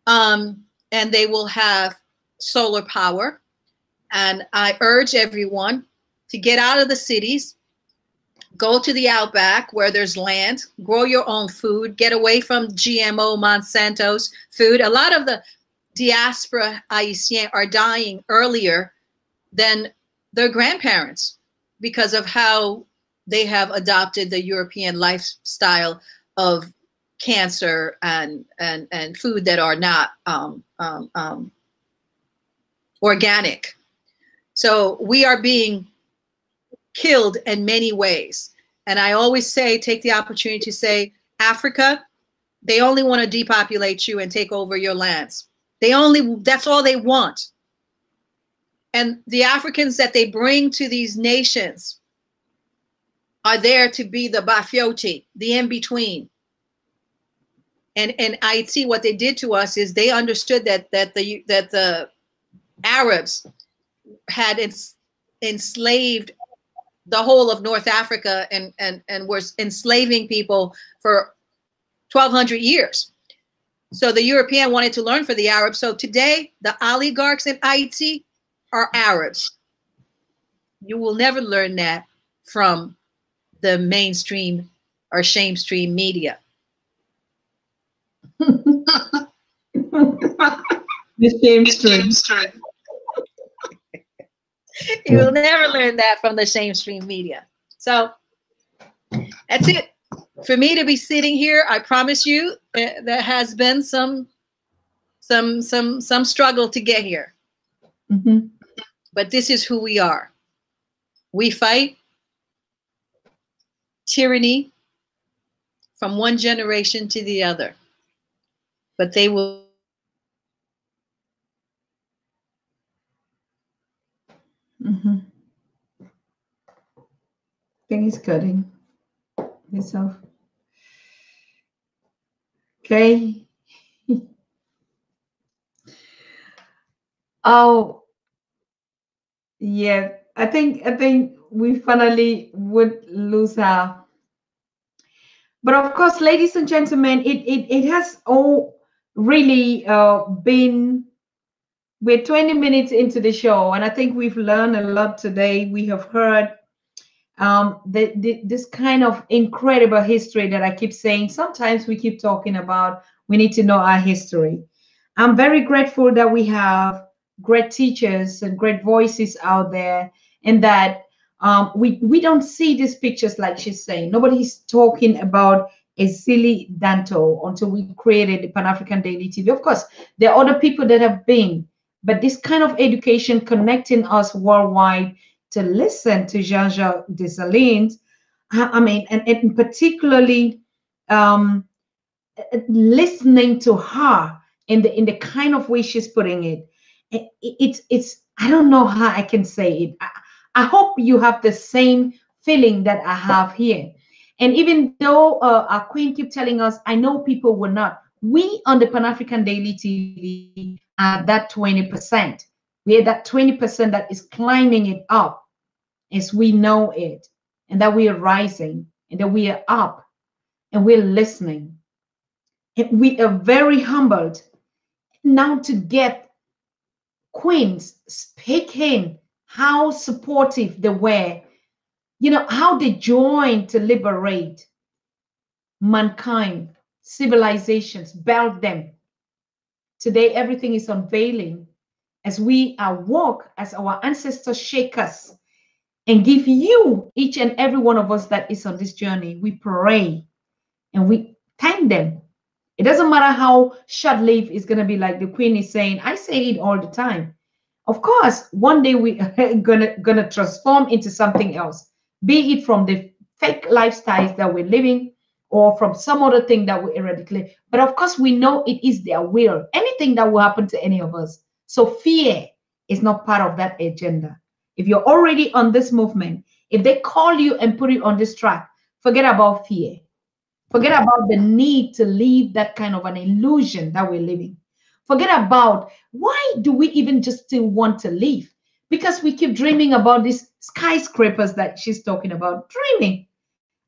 And they will have solar power. And I urge everyone to get out of the cities, go to the outback where there's land, grow your own food, get away from GMO Monsanto's food. A lot of the diaspora Haitians are dying earlier than their grandparents because of how they have adopted the European lifestyle of cancer and food that are not organic. So we are being killed in many ways. And I always say, take the opportunity to say, Africa, they only want to depopulate you and take over your lands. That's all they want. And the Africans that they bring to these nations are there to be the Bafiote, the in-between. And Haiti, what they did to us is they understood that the Arabs had enslaved the whole of North Africa and was enslaving people for 1,200 years. So the European wanted to learn from the Arabs. So today, the oligarchs in Haiti are Arabs. You will never learn that from the mainstream or shamestream media. The shamestream. You will never learn that from the shamestream media. So that's it. For me to be sitting here, I promise you, there has been some struggle to get here. Mm-hmm. But this is who we are. We fight tyranny from one generation to the other. But they will. Mm-hmm. Thing is cutting yourself. Okay. Oh, yeah. I think we finally would lose her. But of course, ladies and gentlemen, it has all really been. We're 20 minutes into the show, and I think we've learned a lot today. We have heard this kind of incredible history that I keep saying. Sometimes we keep talking about we need to know our history. I'm very grateful that we have great teachers and great voices out there, and that we don't see these pictures like she's saying. Nobody's talking about Èzili Danto until we created the Pan African Daily TV. Of course, there are other people that have been, but this kind of education connecting us worldwide to listen to Jean-Jacques Dessalines, I mean, and particularly um, listening to her in the kind of way she's putting it, it's I don't know how I can say it. I hope you have the same feeling that I have here. And even though our queen keep telling us, I know people will not. We on the Pan African Daily TV are that 20%. We are that 20% that is climbing it up as we know it, and that we are rising, and that we are up, and we're listening. And we are very humbled now to get queens speaking how supportive they were, you know, how they joined to liberate mankind, civilizations, build them. Today, everything is unveiling as we are walk, as our ancestors shake us and give you, each and every one of us that is on this journey, we pray and we thank them. It doesn't matter how short-lived it's going to be, like the queen is saying. I say it all the time. Of course, one day we are gonna transform into something else, be it from the fake lifestyles that we're living or from some other thing that we eradicate. But of course, we know it is their will. Anything that will happen to any of us. So fear is not part of that agenda. If you're already on this movement, if they call you and put you on this track, forget about fear. Forget about the need to leave that kind of an illusion that we're living. Forget about why do we even just still want to leave? Because we keep dreaming about these skyscrapers that she's talking about. Dreaming.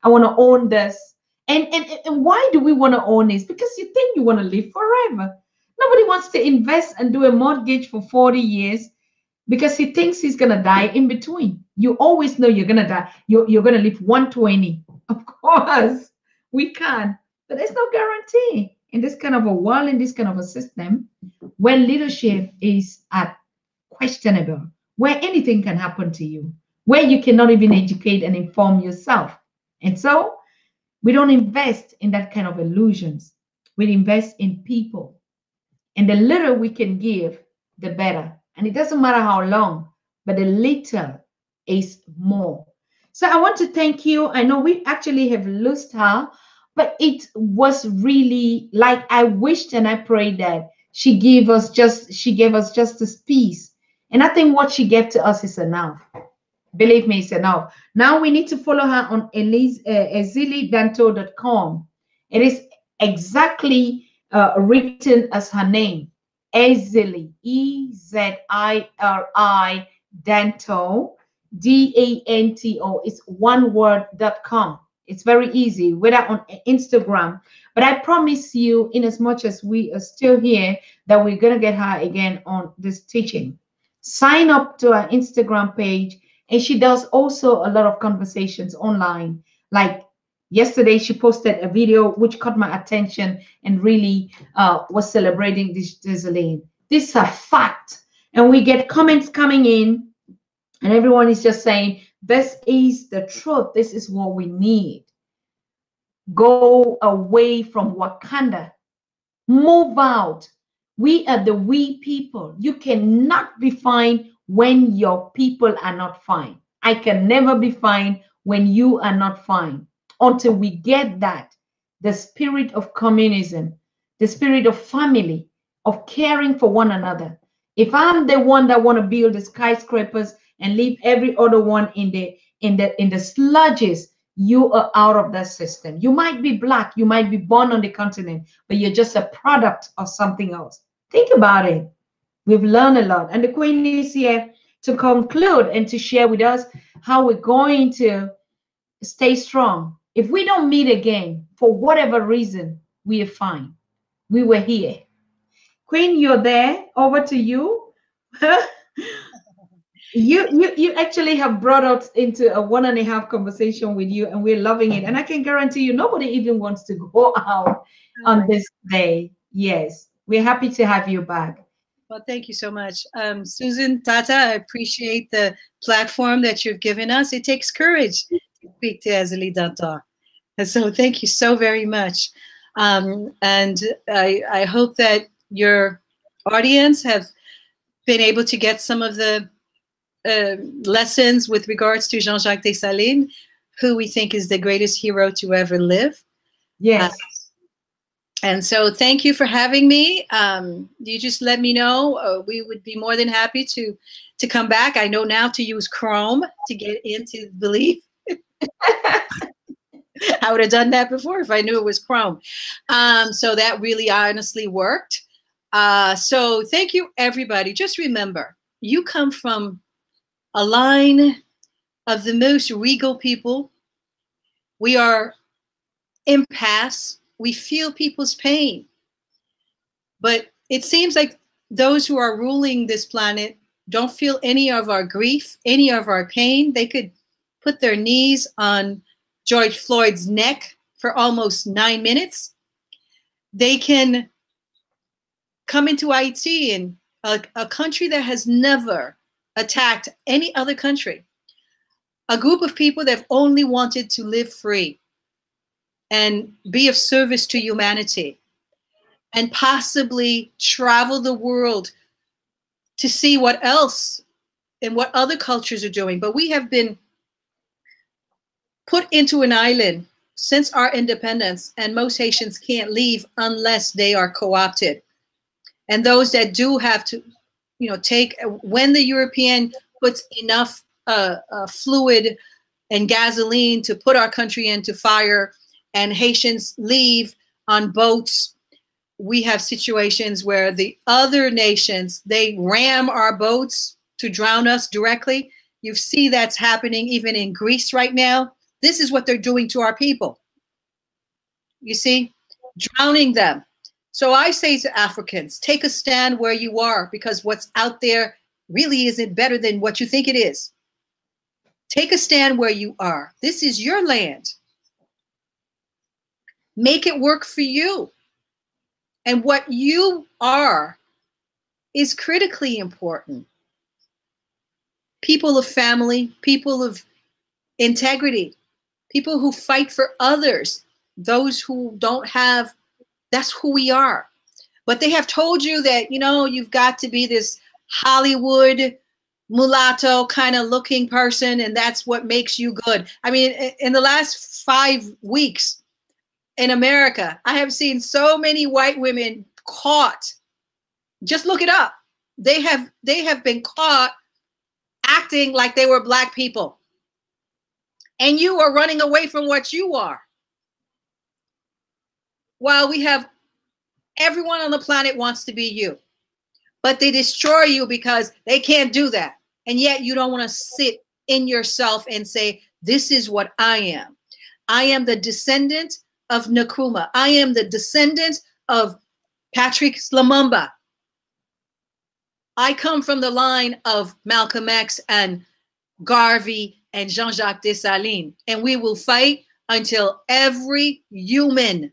I want to own this. And why do we want to own this? Because you think you want to live forever. Nobody wants to invest and do a mortgage for 40 years because he thinks he's going to die in between. You always know you're going to die. You're going to live 120. Of course, we can. But there's no guarantee in this kind of a world, in this kind of a system, where leadership is at questionable, where anything can happen to you, where you cannot even educate and inform yourself. And so we don't invest in that kind of illusions. We invest in people. And the little we can give, the better. And it doesn't matter how long, but the little is more. So I want to thank you. I know we actually have lost her, but it was really like I wished and I prayed that she gave us just this peace. And I think what she gave to us is enough. Believe me, it's enough. Now we need to follow her on ezilidanto.com. It is exactly written as her name, Èzili, Ezili Danto, DANTO. It's one word.com. It's very easy, whether on Instagram. But I promise you, in as much as we are still here, that we're going to get her again on this teaching. Sign up to our Instagram page. And she does also a lot of conversations online. Like yesterday, she posted a video which caught my attention and really was celebrating this Dessalines. This is a fact. And we get comments coming in, and everyone is just saying, this is the truth. This is what we need. Go away from Wakanda. Move out. We are the we people. You cannot be fine when your people are not fine. I can never be fine when you are not fine. Until we get that, the spirit of communism, the spirit of family, of caring for one another. If I'm the one that want to build the skyscrapers and leave every other one in the sludges, you are out of that system. You might be black, you might be born on the continent, but you're just a product of something else. Think about it. We've learned a lot. And the queen is here to conclude and to share with us how we're going to stay strong. If we don't meet again for whatever reason, we are fine. We were here. Queen, you're there. Over to you. You actually have brought us into a 1.5 conversation with you, and we're loving it. And I can guarantee you, nobody even wants to go out on this day. Yes, we're happy to have you back. Well, thank you so much. Susan, Tata, I appreciate the platform that you've given us. It takes courage to speak to Èzili Danto. And so thank you so very much. And I hope that your audience have been able to get some of the lessons with regards to Jean-Jacques Dessalines, who we think is the greatest hero to ever live. Yes. And so thank you for having me. You just let me know. We would be more than happy to come back. I know now to use Chrome to get into Believe. I would have done that before if I knew it was Chrome. So that really honestly worked. So thank you, everybody. Just remember, you come from a line of the most regal people. We are empaths. We feel people's pain. But it seems like those who are ruling this planet don't feel any of our grief, any of our pain. They could put their knees on George Floyd's neck for almost 9 minutes. They can come into Haiti, and a country that has never attacked any other country, a group of people that have only wanted to live free and be of service to humanity, and possibly travel the world to see what else and what other cultures are doing. But we have been put into an island since our independence, and most Haitians can't leave unless they are co-opted. And those that do have to, take, when the European puts enough fluid and gasoline to put our country into fire, and Haitians leave on boats, we have situations where the other nations, they ram our boats to drown us directly. You see that's happening even in Greece right now. This is what they're doing to our people. You see, drowning them. So I say to Africans, take a stand where you are, because what's out there really isn't better than what you think it is. Take a stand where you are. This is your land. Make it work for you. And what you are is critically important. People of family, people of integrity, people who fight for others, those who don't have, that's who we are. But they have told you that, you've got to be this Hollywood mulatto kind of looking person, and that's what makes you good. I mean, in the last 5 weeks in America, I have seen so many white women caught. Just look it up. They have been caught acting like they were black people. And you are running away from what you are. While we have everyone on the planet wants to be you, but they destroy you because they can't do that. And yet you don't want to sit in yourself and say, this is what I am. I am the descendant of Nkrumah. I am the descendant of Patrick Lumumba. I come from the line of Malcolm X and Garvey and Jean-Jacques Dessalines. And we will fight until every human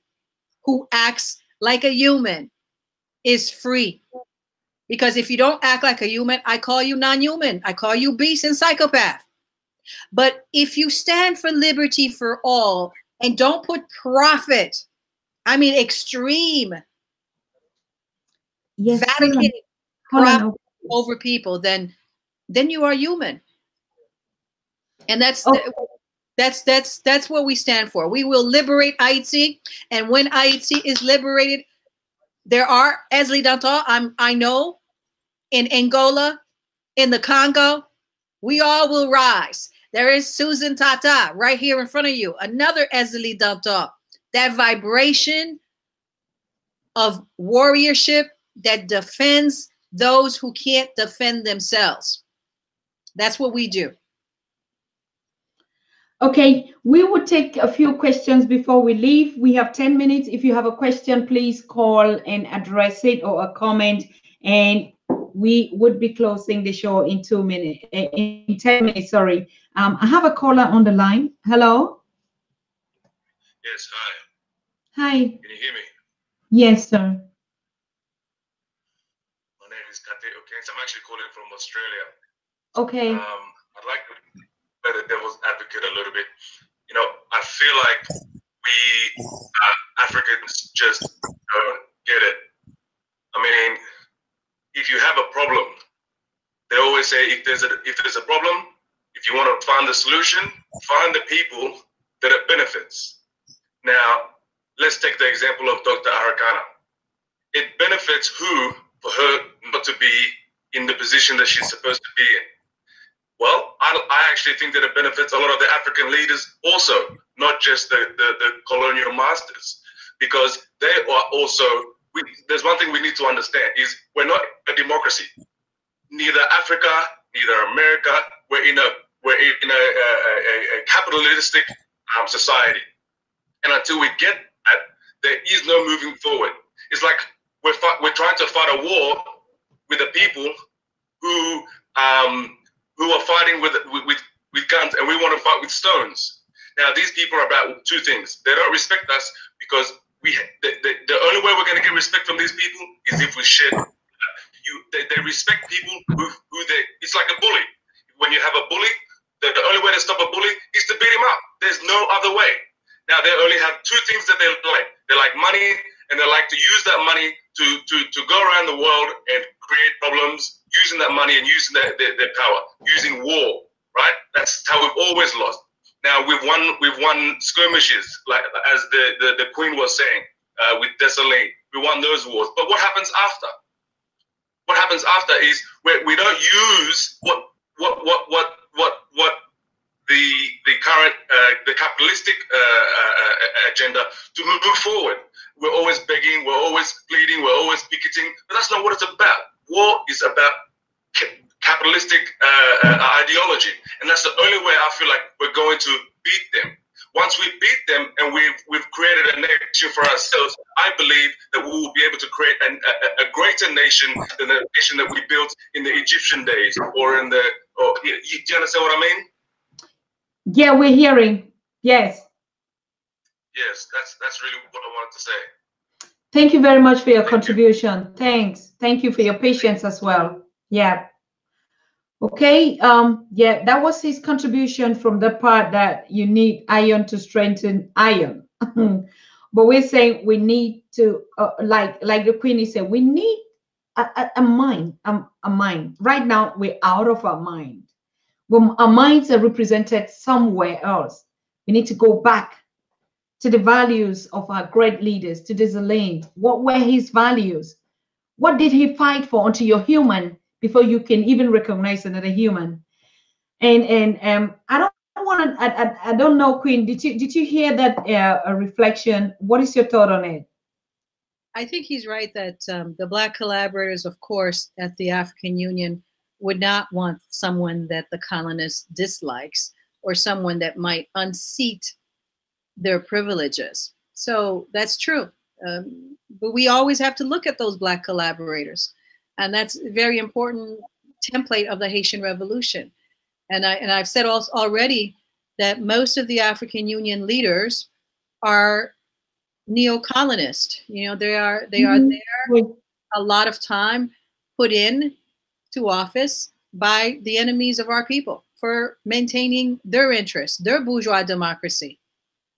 who acts like a human is free. Because if you don't act like a human, I call you non-human. I call you beast and psychopath. But if you stand for liberty for all and don't put profit, I mean extreme, Vatican profit over people, then you are human. And that's what we stand for. We will liberate Haiti, and when Haiti is liberated, there are Èzili Danto, I know, in Angola, in the Congo, we all will rise. There is Susan Tata right here in front of you, another Èzili Danto. That vibration of warriorship that defends those who can't defend themselves. That's what we do. Okay, we will take a few questions before we leave. We have 10 minutes. If you have a question, please call and address it, or a comment, and we would be closing the show in 2 minutes, in 10 minutes, sorry. I have a caller on the line. Hello? Yes, hi. Hi. Can you hear me? Yes, sir. My name is Kate Okens. I'm actually calling from Australia. Okay. I'd like to play the devil's advocate a little bit. You know, I feel like we Africans just don't get it. I mean, if you have a problem, they always say if there's a problem, if you want to find the solution, find the people that it benefits. Now, let's take the example of Dr. Arikana. It benefits who for her not to be in the position that she's supposed to be in? Well, I actually think that it benefits a lot of the African leaders also, not just the colonial masters, because they are also, there's one thing we need to understand is we're not a democracy. Neither Africa, neither America, we're in a capitalistic society. And until we get that, there is no moving forward. It's like we're trying to fight a war with the people who are fighting with guns, and we want to fight with stones. Now, these people are about two things. They don't respect us because the only way we're going to get respect from these people is if we shed. They respect people it's like a bully. When you have a bully, the only way to stop a bully is to beat him up. There's no other way. Now, they only have two things that they like. They like money, and they like to use that money to go around the world and create problems, using that money and using their power, using war, right? That's how we've always lost. Now, we've won skirmishes, like as the Queen was saying, with Dessalines. We won those wars. But what happens after? What happens after is we don't use what the current the capitalistic agenda to move forward. We're always begging, we're always pleading, we're always picketing, but that's not what it's about. War is about capitalistic ideology, and that's the only way I feel like we're going to beat them. Once we beat them and we've created a nation for ourselves, I believe that we will be able to create a greater nation than the nation that we built in the Egyptian days, or in the. Do you understand what I mean? Yeah, we're hearing. Yes. Yes, that's really what I wanted to say. Thank you very much for your contribution. Thanks. Thank you for your patience as well. Yeah. Okay. Yeah, that was his contribution from the part that you need iron to strengthen iron. But we're saying we need to, like the Queenie said, we need a mind. A mind. Right now, we're out of our mind. When our minds are represented somewhere else, we need to go back to the values of our great leaders, to Dessalines. What were his values? What did he fight for until you're human before you can even recognize another human? And I don't know, Queen, did you hear that a reflection? What is your thought on it? I think he's right that the Black collaborators, of course, at the African Union would not want someone that the colonist dislikes or someone that might unseat their privileges. So that's true. But we always have to look at those Black collaborators. And that's a very important template of the Haitian Revolution. And I've said already that most of the African Union leaders are neo-colonist. You know, they are there. A lot of time put in to office by the enemies of our people for maintaining their interests, their bourgeois democracy.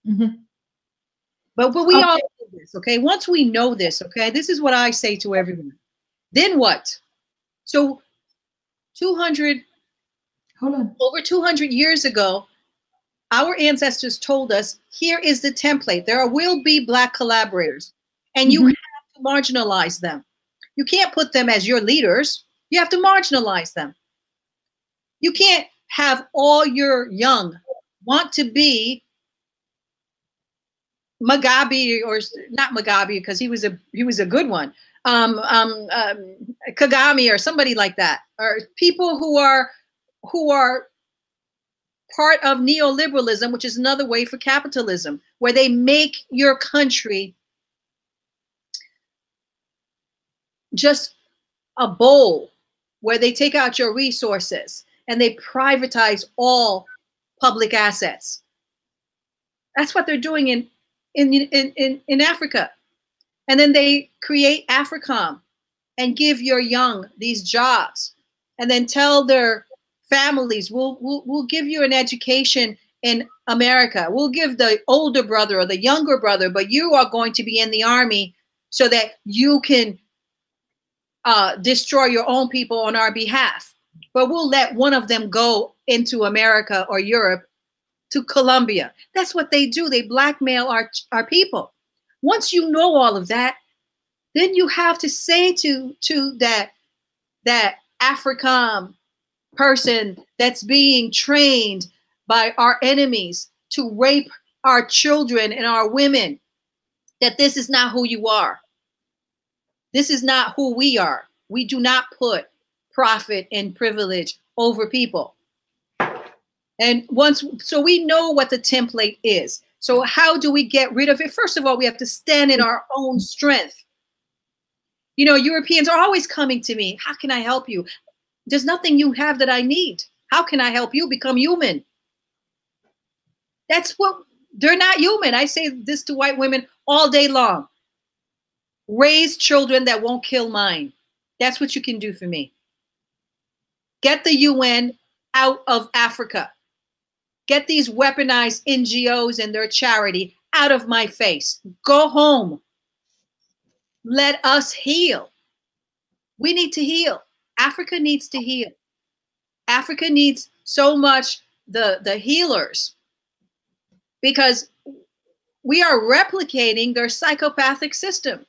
Mm-hmm. But we all know this, okay? Once we know this, okay, this is what I say to everyone. Then what? So over 200 years ago, our ancestors told us, here is the template. There will be Black collaborators, and you have to marginalize them. You can't put them as your leaders. You have to marginalize them. You can't have all your young want to be Mugabe, or not Mugabe, because he was a good one. Kagame or somebody like that, or people who are who are part of neoliberalism, which is another way for capitalism, where they make your country just a bowl where they take out your resources and they privatize all public assets. That's what they're doing in Africa. And then they create AFRICOM and give your young these jobs, and then tell their families, we'll give you an education in America. We'll give the older brother or the younger brother, but you are going to be in the army so that you can destroy your own people on our behalf. But we'll let one of them go into America or Europe to Colombia. That's what they do. They blackmail our people. Once you know all of that, then you have to say to that AFRICOM person that's being trained by our enemies to rape our children and our women, that this is not who you are. This is not who we are. We do not put profit and privilege over people. And so we know what the template is. So how do we get rid of it? First of all, we have to stand in our own strength. You know, Europeans are always coming to me. How can I help you? There's nothing you have that I need. How can I help you become human? That's what, they're not human. I say this to white women all day long. Raise children that won't kill mine. That's what you can do for me. Get the UN out of Africa. Get these weaponized NGOs and their charity out of my face. Go home. Let us heal. We need to heal. Africa needs to heal. Africa needs so much the healers, because we are replicating their psychopathic system.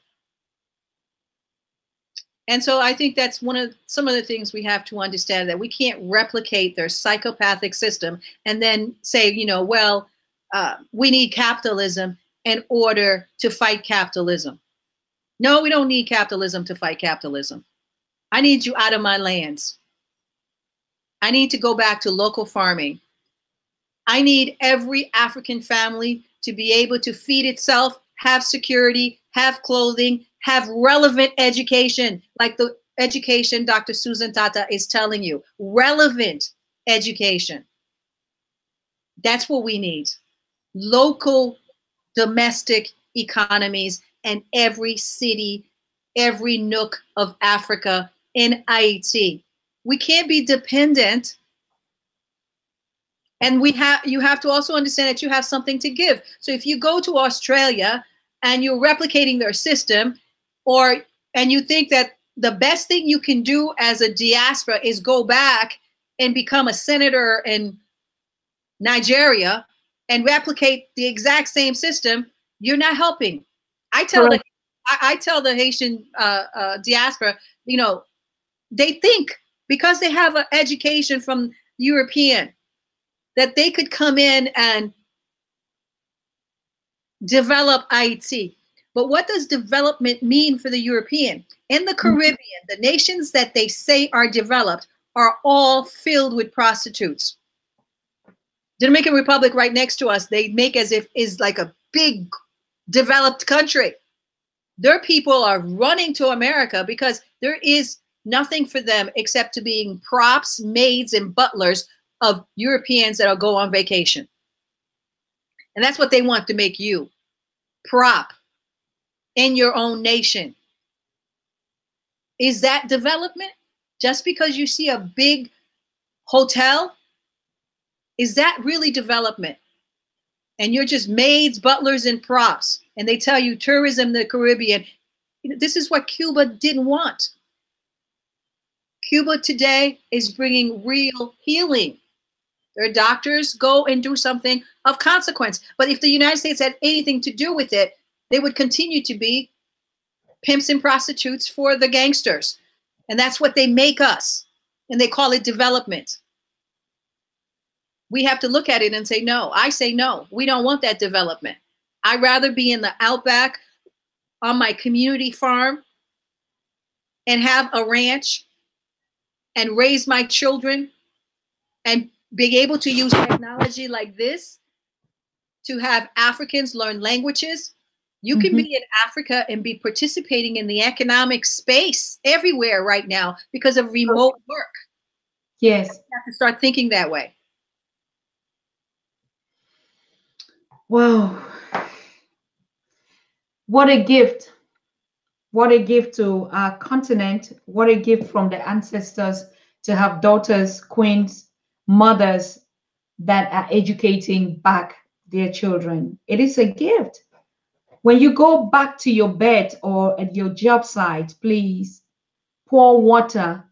And so I think that's some of the things we have to understand, that we can't replicate their psychopathic system and then say, you know, well, we need capitalism in order to fight capitalism. No, we don't need capitalism to fight capitalism. I need you out of my lands. I need to go back to local farming. I need every African family to be able to feed itself, have security, have clothing, have relevant education, like the education Dr. Susan Tata is telling you. Relevant education. That's what we need. Local domestic economies, and every city, every nook of Africa in Haiti. We can't be dependent. And you have to also understand that you have something to give. So if you go to Australia and you're replicating their system, and you think that the best thing you can do as a diaspora is go back and become a senator in Nigeria and replicate the exact same system, you're not helping. I tell the Haitian diaspora, you know, they think because they have an education from European that they could come in and develop Haiti. But what does development mean for the European? In the Caribbean, the nations that they say are developed are all filled with prostitutes. Dominican Republic right next to us, they make as if is like a big developed country. Their people are running to America because there is nothing for them except to being props, maids, and butlers of Europeans that'll go on vacation. And that's what they want to make you, prop in your own nation. Is that development? Just because you see a big hotel, is that really development? And you're just maids, butlers, and props. And they tell you tourism in the Caribbean. This is what Cuba didn't want. Cuba today is bringing real healing. Their doctors go and do something of consequence. But if the United States had anything to do with it, they would continue to be pimps and prostitutes for the gangsters. And that's what they make us. And they call it development. We have to look at it and say, no. I say no. We don't want that development. I'd rather be in the outback on my community farm and have a ranch and raise my children and being able to use technology like this to have Africans learn languages. You can be in Africa and be participating in the economic space everywhere right now because of remote work. Yes. You have to start thinking that way. Wow. What a gift. What a gift to our continent. What a gift from the ancestors to have daughters, queens, mothers that are educating back their children. It is a gift. When you go back to your bed or at your job site, please pour water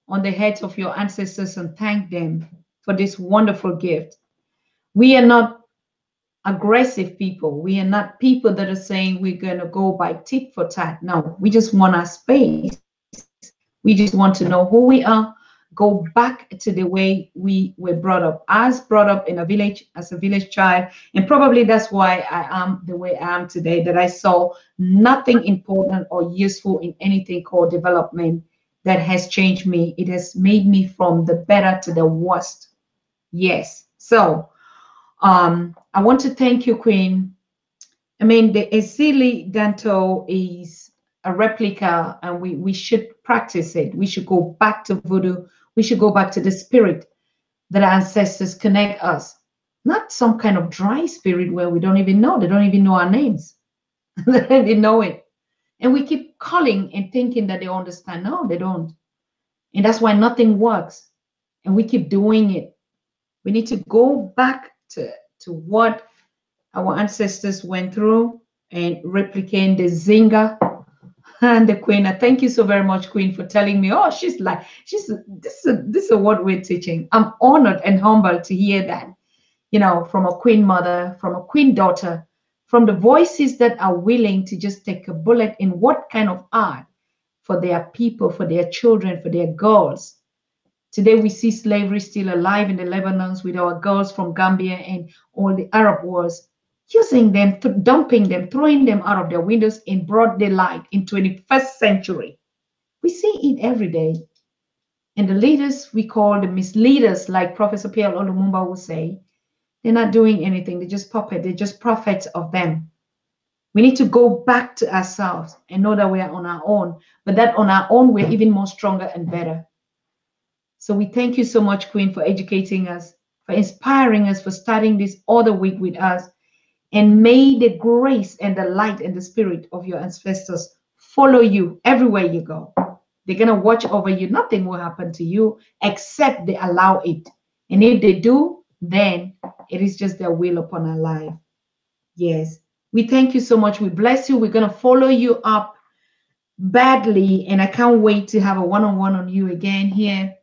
on the heads of your ancestors and thank them for this wonderful gift. We are not aggressive people. We are not people that are saying we're going to go by tit for tat. No, we just want our space. We just want to know who we are, go back to the way we were brought up. I was brought up in a village as a village child, and probably that's why I am the way I am today, that I saw nothing important or useful in anything called development that has changed me. It has made me from the better to the worst. Yes. So I want to thank you, Queen. I mean, the Èzili Danto is a replica, and we should practice it. We should go back to voodoo. We should go back to the spirit that our ancestors connect us. Not some kind of dry spirit where we don't even know. They don't even know our names. They don't even know it. And we keep calling and thinking that they understand. No, they don't. And that's why nothing works. And we keep doing it. We need to go back to what our ancestors went through and replicate the Zinga and the Queen. Thank you so very much, Queen, for telling me. Oh, this is what we're teaching. I'm honored and humbled to hear that, from a Queen mother, from a Queen daughter, from the voices that are willing to just take a bullet in what kind of art for their people, for their children, for their girls. Today, we see slavery still alive in the Lebanons with our girls from Gambia and all the Arab wars, using them, dumping them, throwing them out of their windows in broad daylight in 21st century. We see it every day. And the leaders we call the misleaders, like Professor Pierre Olumumba would say, they're not doing anything. They're just puppets. They're just prophets of them. We need to go back to ourselves and know that we are on our own, but that on our own, we're even more stronger and better. So we thank you so much, Queen, for educating us, for inspiring us, for starting this other week with us. And may the grace and the light and the spirit of your ancestors follow you everywhere you go. They're going to watch over you. Nothing will happen to you except they allow it. And if they do, then it is just their will upon our life. Yes. We thank you so much. We bless you. We're going to follow you up badly. And I can't wait to have a one-on-one on you again here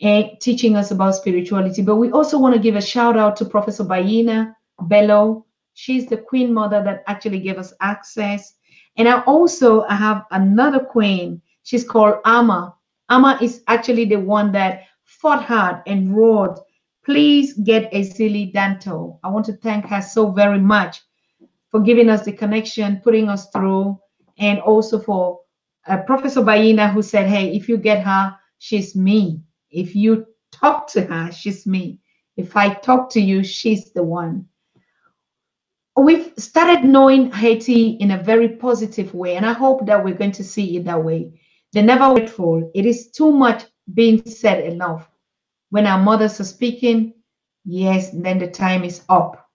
and teaching us about spirituality. But we also want to give a shout out to Professor Bayina Bello. She's the Queen mother that actually gave us access. And I have another Queen. She's called Amma. Amma is actually the one that fought hard and roared, please get Èzili Danto. I want to thank her so very much for giving us the connection, putting us through, and also for Professor Bayina, who said, hey, if you get her, she's me. If you talk to her, she's me. If I talk to you, she's the one. We've started knowing Haiti in a very positive way, and I hope that we're going to see it that way. They're never grateful. It is too much being said enough. When our mothers are speaking, yes, then the time is up.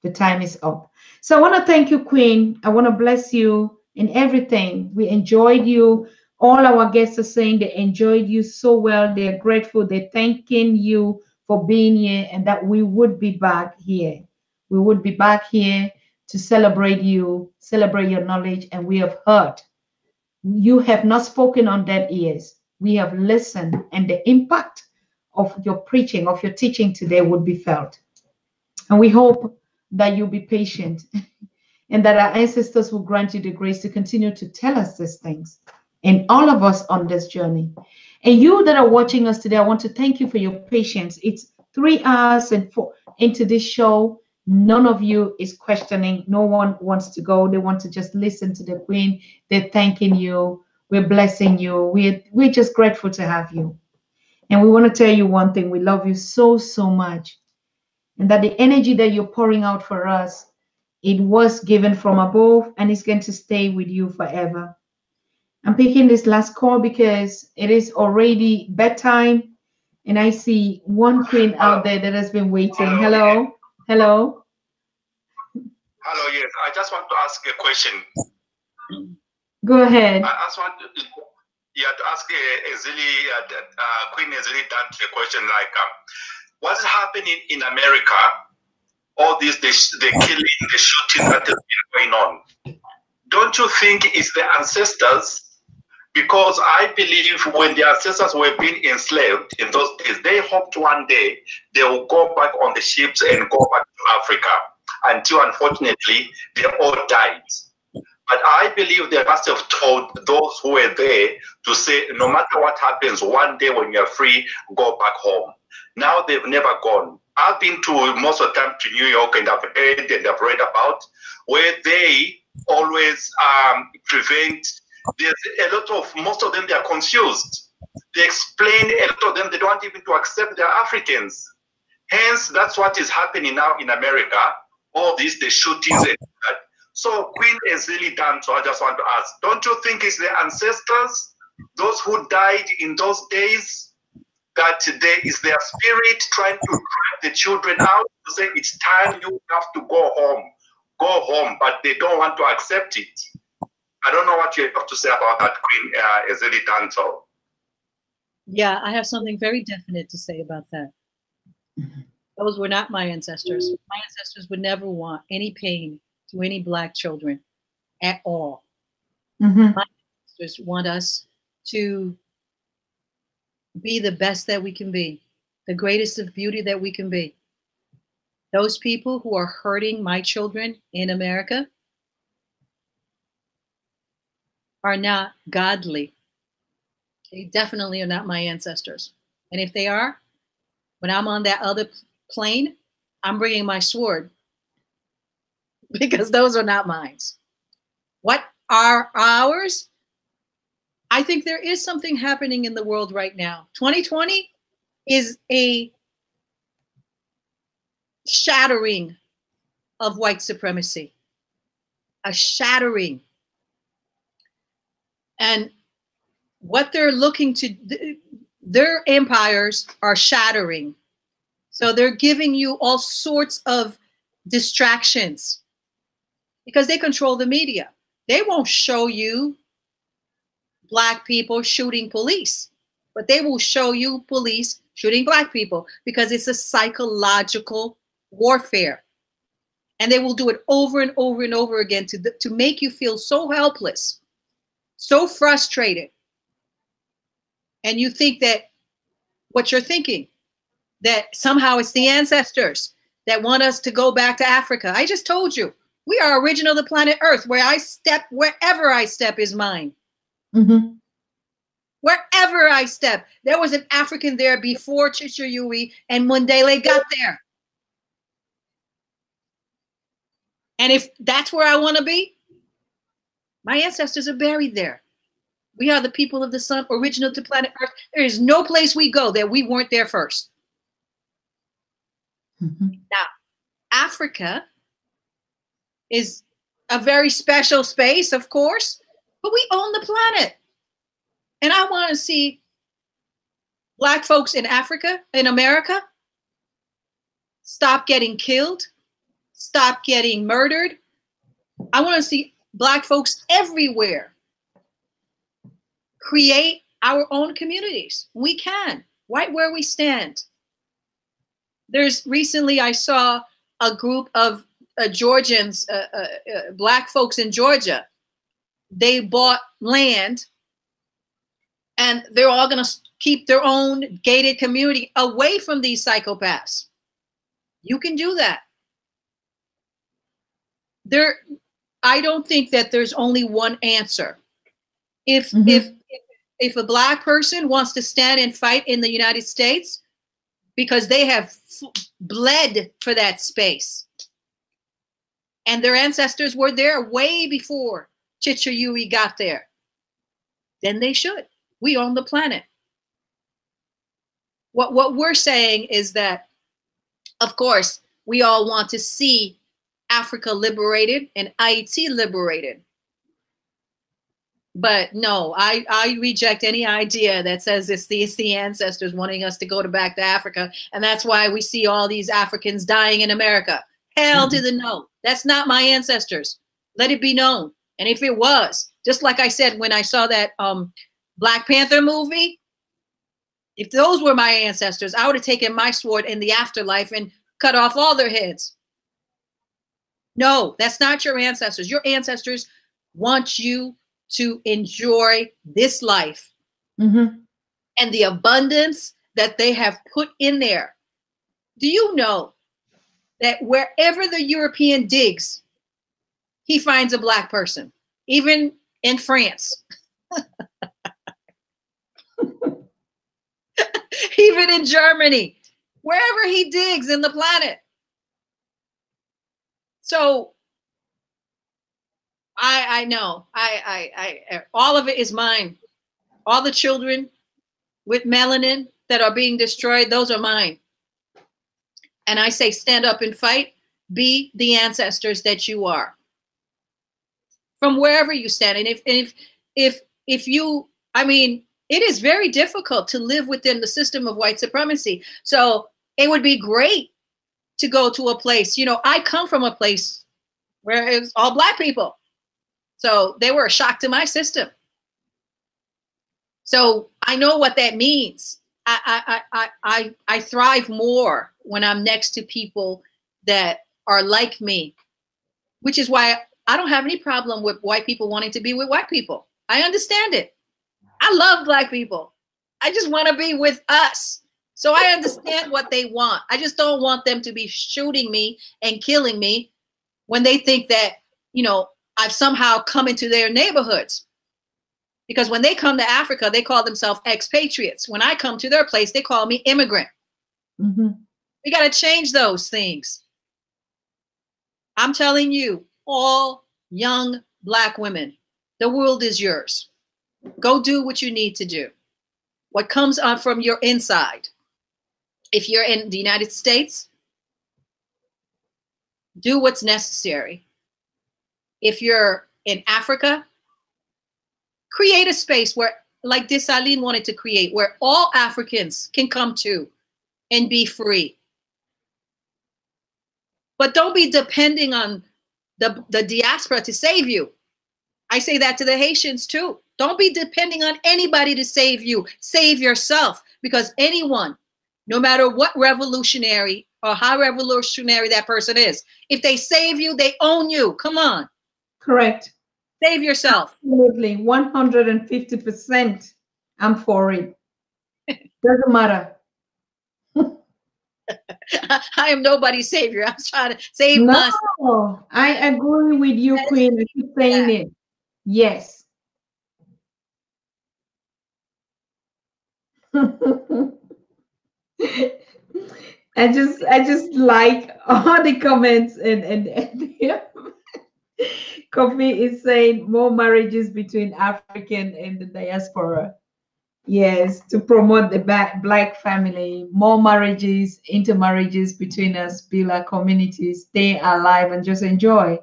The time is up. So I want to thank you, Queen. I want to bless you in everything. We enjoyed you. All our guests are saying they enjoyed you so well. They're grateful. They're thanking you for being here and that we would be back here. We would be back here to celebrate you, celebrate your knowledge, and we have heard. You have not spoken on dead ears. We have listened, and the impact of your preaching, of your teaching today would be felt. And we hope that you'll be patient and that our ancestors will grant you the grace to continue to tell us these things and all of us on this journey. And you that are watching us today, I want to thank you for your patience. It's 3 hours and 4 into this show. None of you is questioning. No one wants to go. They want to just listen to the Queen. They're thanking you. We're blessing you. We're just grateful to have you. And we want to tell you one thing. We love you so, so much. And that the energy that you're pouring out for us, it was given from above and it's going to stay with you forever. I'm picking this last call because it is already bedtime and I see one queen out there that has been waiting. Hello? Hello? Hello, yes. I just want to ask a question. Go ahead. I just want to, ask Èzili, Queen Èzili Danto a question like, what's happening in America? All this, the killing, the shooting that has been going on. Don't you think it's the ancestors? Because I believe when the ancestors were being enslaved in those days, they hoped one day they will go back on the ships and go back to Africa until, unfortunately, they all died. But I believe they must have told those who were there to say, no matter what happens, one day when you're free, go back home. Now they've never gone. I've been to most of the time to New York and I've heard and I've read about where they always prevent. There's a lot of, most of them, they are confused. They explain a lot of them, they don't want even to accept they're Africans. Hence, that's what is happening now in America, all these, the shootings and that. So Queen Èzili Danto, I just want to ask, don't you think it's the ancestors, those who died in those days, that there is their spirit trying to drag the children out to say, it's time you have to go home, but they don't want to accept it. I don't know what you have to say about that, Queen Èzili Danto. Yeah, I have something very definite to say about that. Those were not my ancestors. My ancestors would never want any pain to any Black children at all. My ancestors want us to be the best that we can be, the greatest of beauty that we can be. Those people who are hurting my children in America are not godly. They definitely are not my ancestors. And if they are, when I'm on that other plane, I'm bringing my sword because those are not mine. What are ours? I think there is something happening in the world right now. 2020 is a shattering of white supremacy, a shattering. And what they're looking to do, their empires are shattering. So they're giving you all sorts of distractions because they control the media. They won't show you Black people shooting police, but they will show you police shooting Black people because it's a psychological warfare. And they will do it over and over and over again to make you feel so helpless, so frustrated. And you think that what you're thinking, that somehow it's the ancestors that want us to go back to Africa. I just told you, we are original to planet Earth. Wherever I step is mine. Wherever I step, there was an African there before Chichiyui and Mundele got there. And if that's where I want to be, my ancestors are buried there. We are the people of the sun, original to planet Earth. There is no place we go that we weren't there first. Now, Africa is a very special space, of course, but we own the planet. And I want to see Black folks in Africa, in America, stop getting killed, stop getting murdered. I want to see Black folks everywhere create our own communities. We can, right where we stand. Recently I saw a group of Georgians, Black folks in Georgia. They bought land and they're all going to keep their own gated community away from these psychopaths. You can do that. I don't think that there's only one answer. If a Black person wants to stand and fight in the United States because they have bled for that space, and their ancestors were there way before Chichiyui got there, then they should. We own the planet. What we're saying is that, of course, we all want to see Africa liberated and Haiti liberated. But no, I reject any idea that says it's the ancestors wanting us to go back to Africa. And that's why we see all these Africans dying in America. Hell to the no. That's not my ancestors. Let it be known. And if it was, just like I said when I saw that Black Panther movie, if those were my ancestors, I would have taken my sword in the afterlife and cut off all their heads. No, that's not your ancestors. Your ancestors want you to enjoy this life and the abundance that they have put in there. Do you know that wherever the European digs, he finds a Black person, even in France, even in Germany, wherever he digs in the planet. So I know, I all of it is mine. All the children with melanin that are being destroyed, those are mine. And I say, stand up and fight. Be the ancestors that you are, from wherever you stand. And if you, I mean, it is very difficult to live within the system of white supremacy. So it would be great to go to a place. You know, I come from a place where it was all Black people. So they were a shock to my system. So I know what that means. I thrive more when I'm next to people that are like me, which is why I don't have any problem with white people wanting to be with white people. I understand it. I love Black people. I just want to be with us. So I understand what they want. I just don't want them to be shooting me and killing me when they think that, you know, I've somehow come into their neighborhoods. Because when they come to Africa, they call themselves expatriates. When I come to their place, they call me immigrant. We got to change those things. I'm telling you, all young Black women, the world is yours. Go do what you need to do. What comes on from your inside. If you're in the United States, do what's necessary. If you're in Africa, create a space where, like Dessalines wanted to create, where all Africans can come to and be free. But don't be depending on the diaspora to save you. I say that to the Haitians too. Don't be depending on anybody to save you. Save yourself, because anyone, no matter what revolutionary or how revolutionary that person is, if they save you, they own you. Come on. Correct. Save yourself. Absolutely. 150%. I'm for it. Doesn't matter. I am nobody's savior. I'm trying to save myself. No, I agree with you, Queen. I keep saying it. Yes. I just like all the comments and Kofi is saying more marriages between African and the diaspora. Yes, to promote the Black family, more marriages, intermarriages between us, build our communities, stay alive, and just enjoy.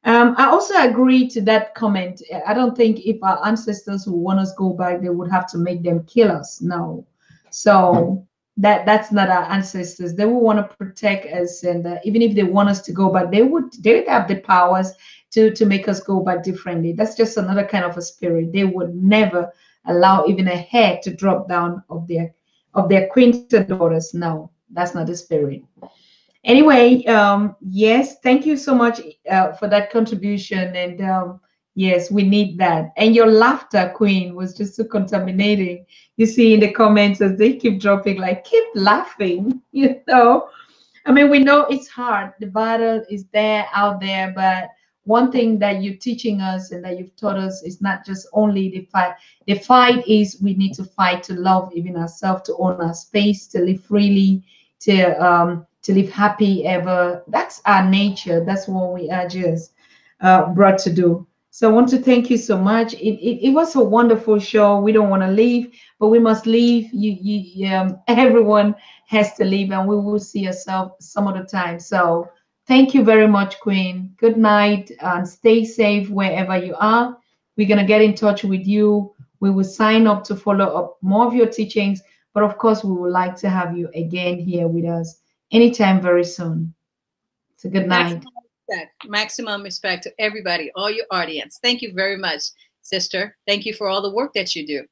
I also agree to that comment. I don't think if our ancestors who want us go back, they would have to make them kill us. No, so that's not our ancestors. They will want to protect us, and even if they want us to go back, they would have the powers to make us go back differently. That's just another kind of a spirit. They would never allow even a hair to drop down of their queens and daughters. No, that's not the spirit. Anyway, yes, thank you so much for that contribution. And yes, we need that. And your laughter, Queen, was just so contaminating. You see in the comments as they keep dropping, like, keep laughing, you know. I mean, we know it's hard. The battle is there, out there, but one thing that you're teaching us and that you've taught us is not just only the fight. The fight is we need to fight to love even ourselves, to own our space, to live freely, to live happy ever. That's our nature. That's what we are just brought to do. So I want to thank you so much. It was a wonderful show. We don't want to leave, but we must leave. Everyone has to leave, and we will see ourselves some other time. So thank you very much, Queen. Good night, and stay safe wherever you are. We're gonna get in touch with you. We will sign up to follow up more of your teachings, but of course, we would like to have you again here with us anytime very soon. So good night. Maximum respect to everybody, all your audience. Thank you very much, sister. Thank you for all the work that you do.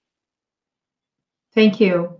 Thank you.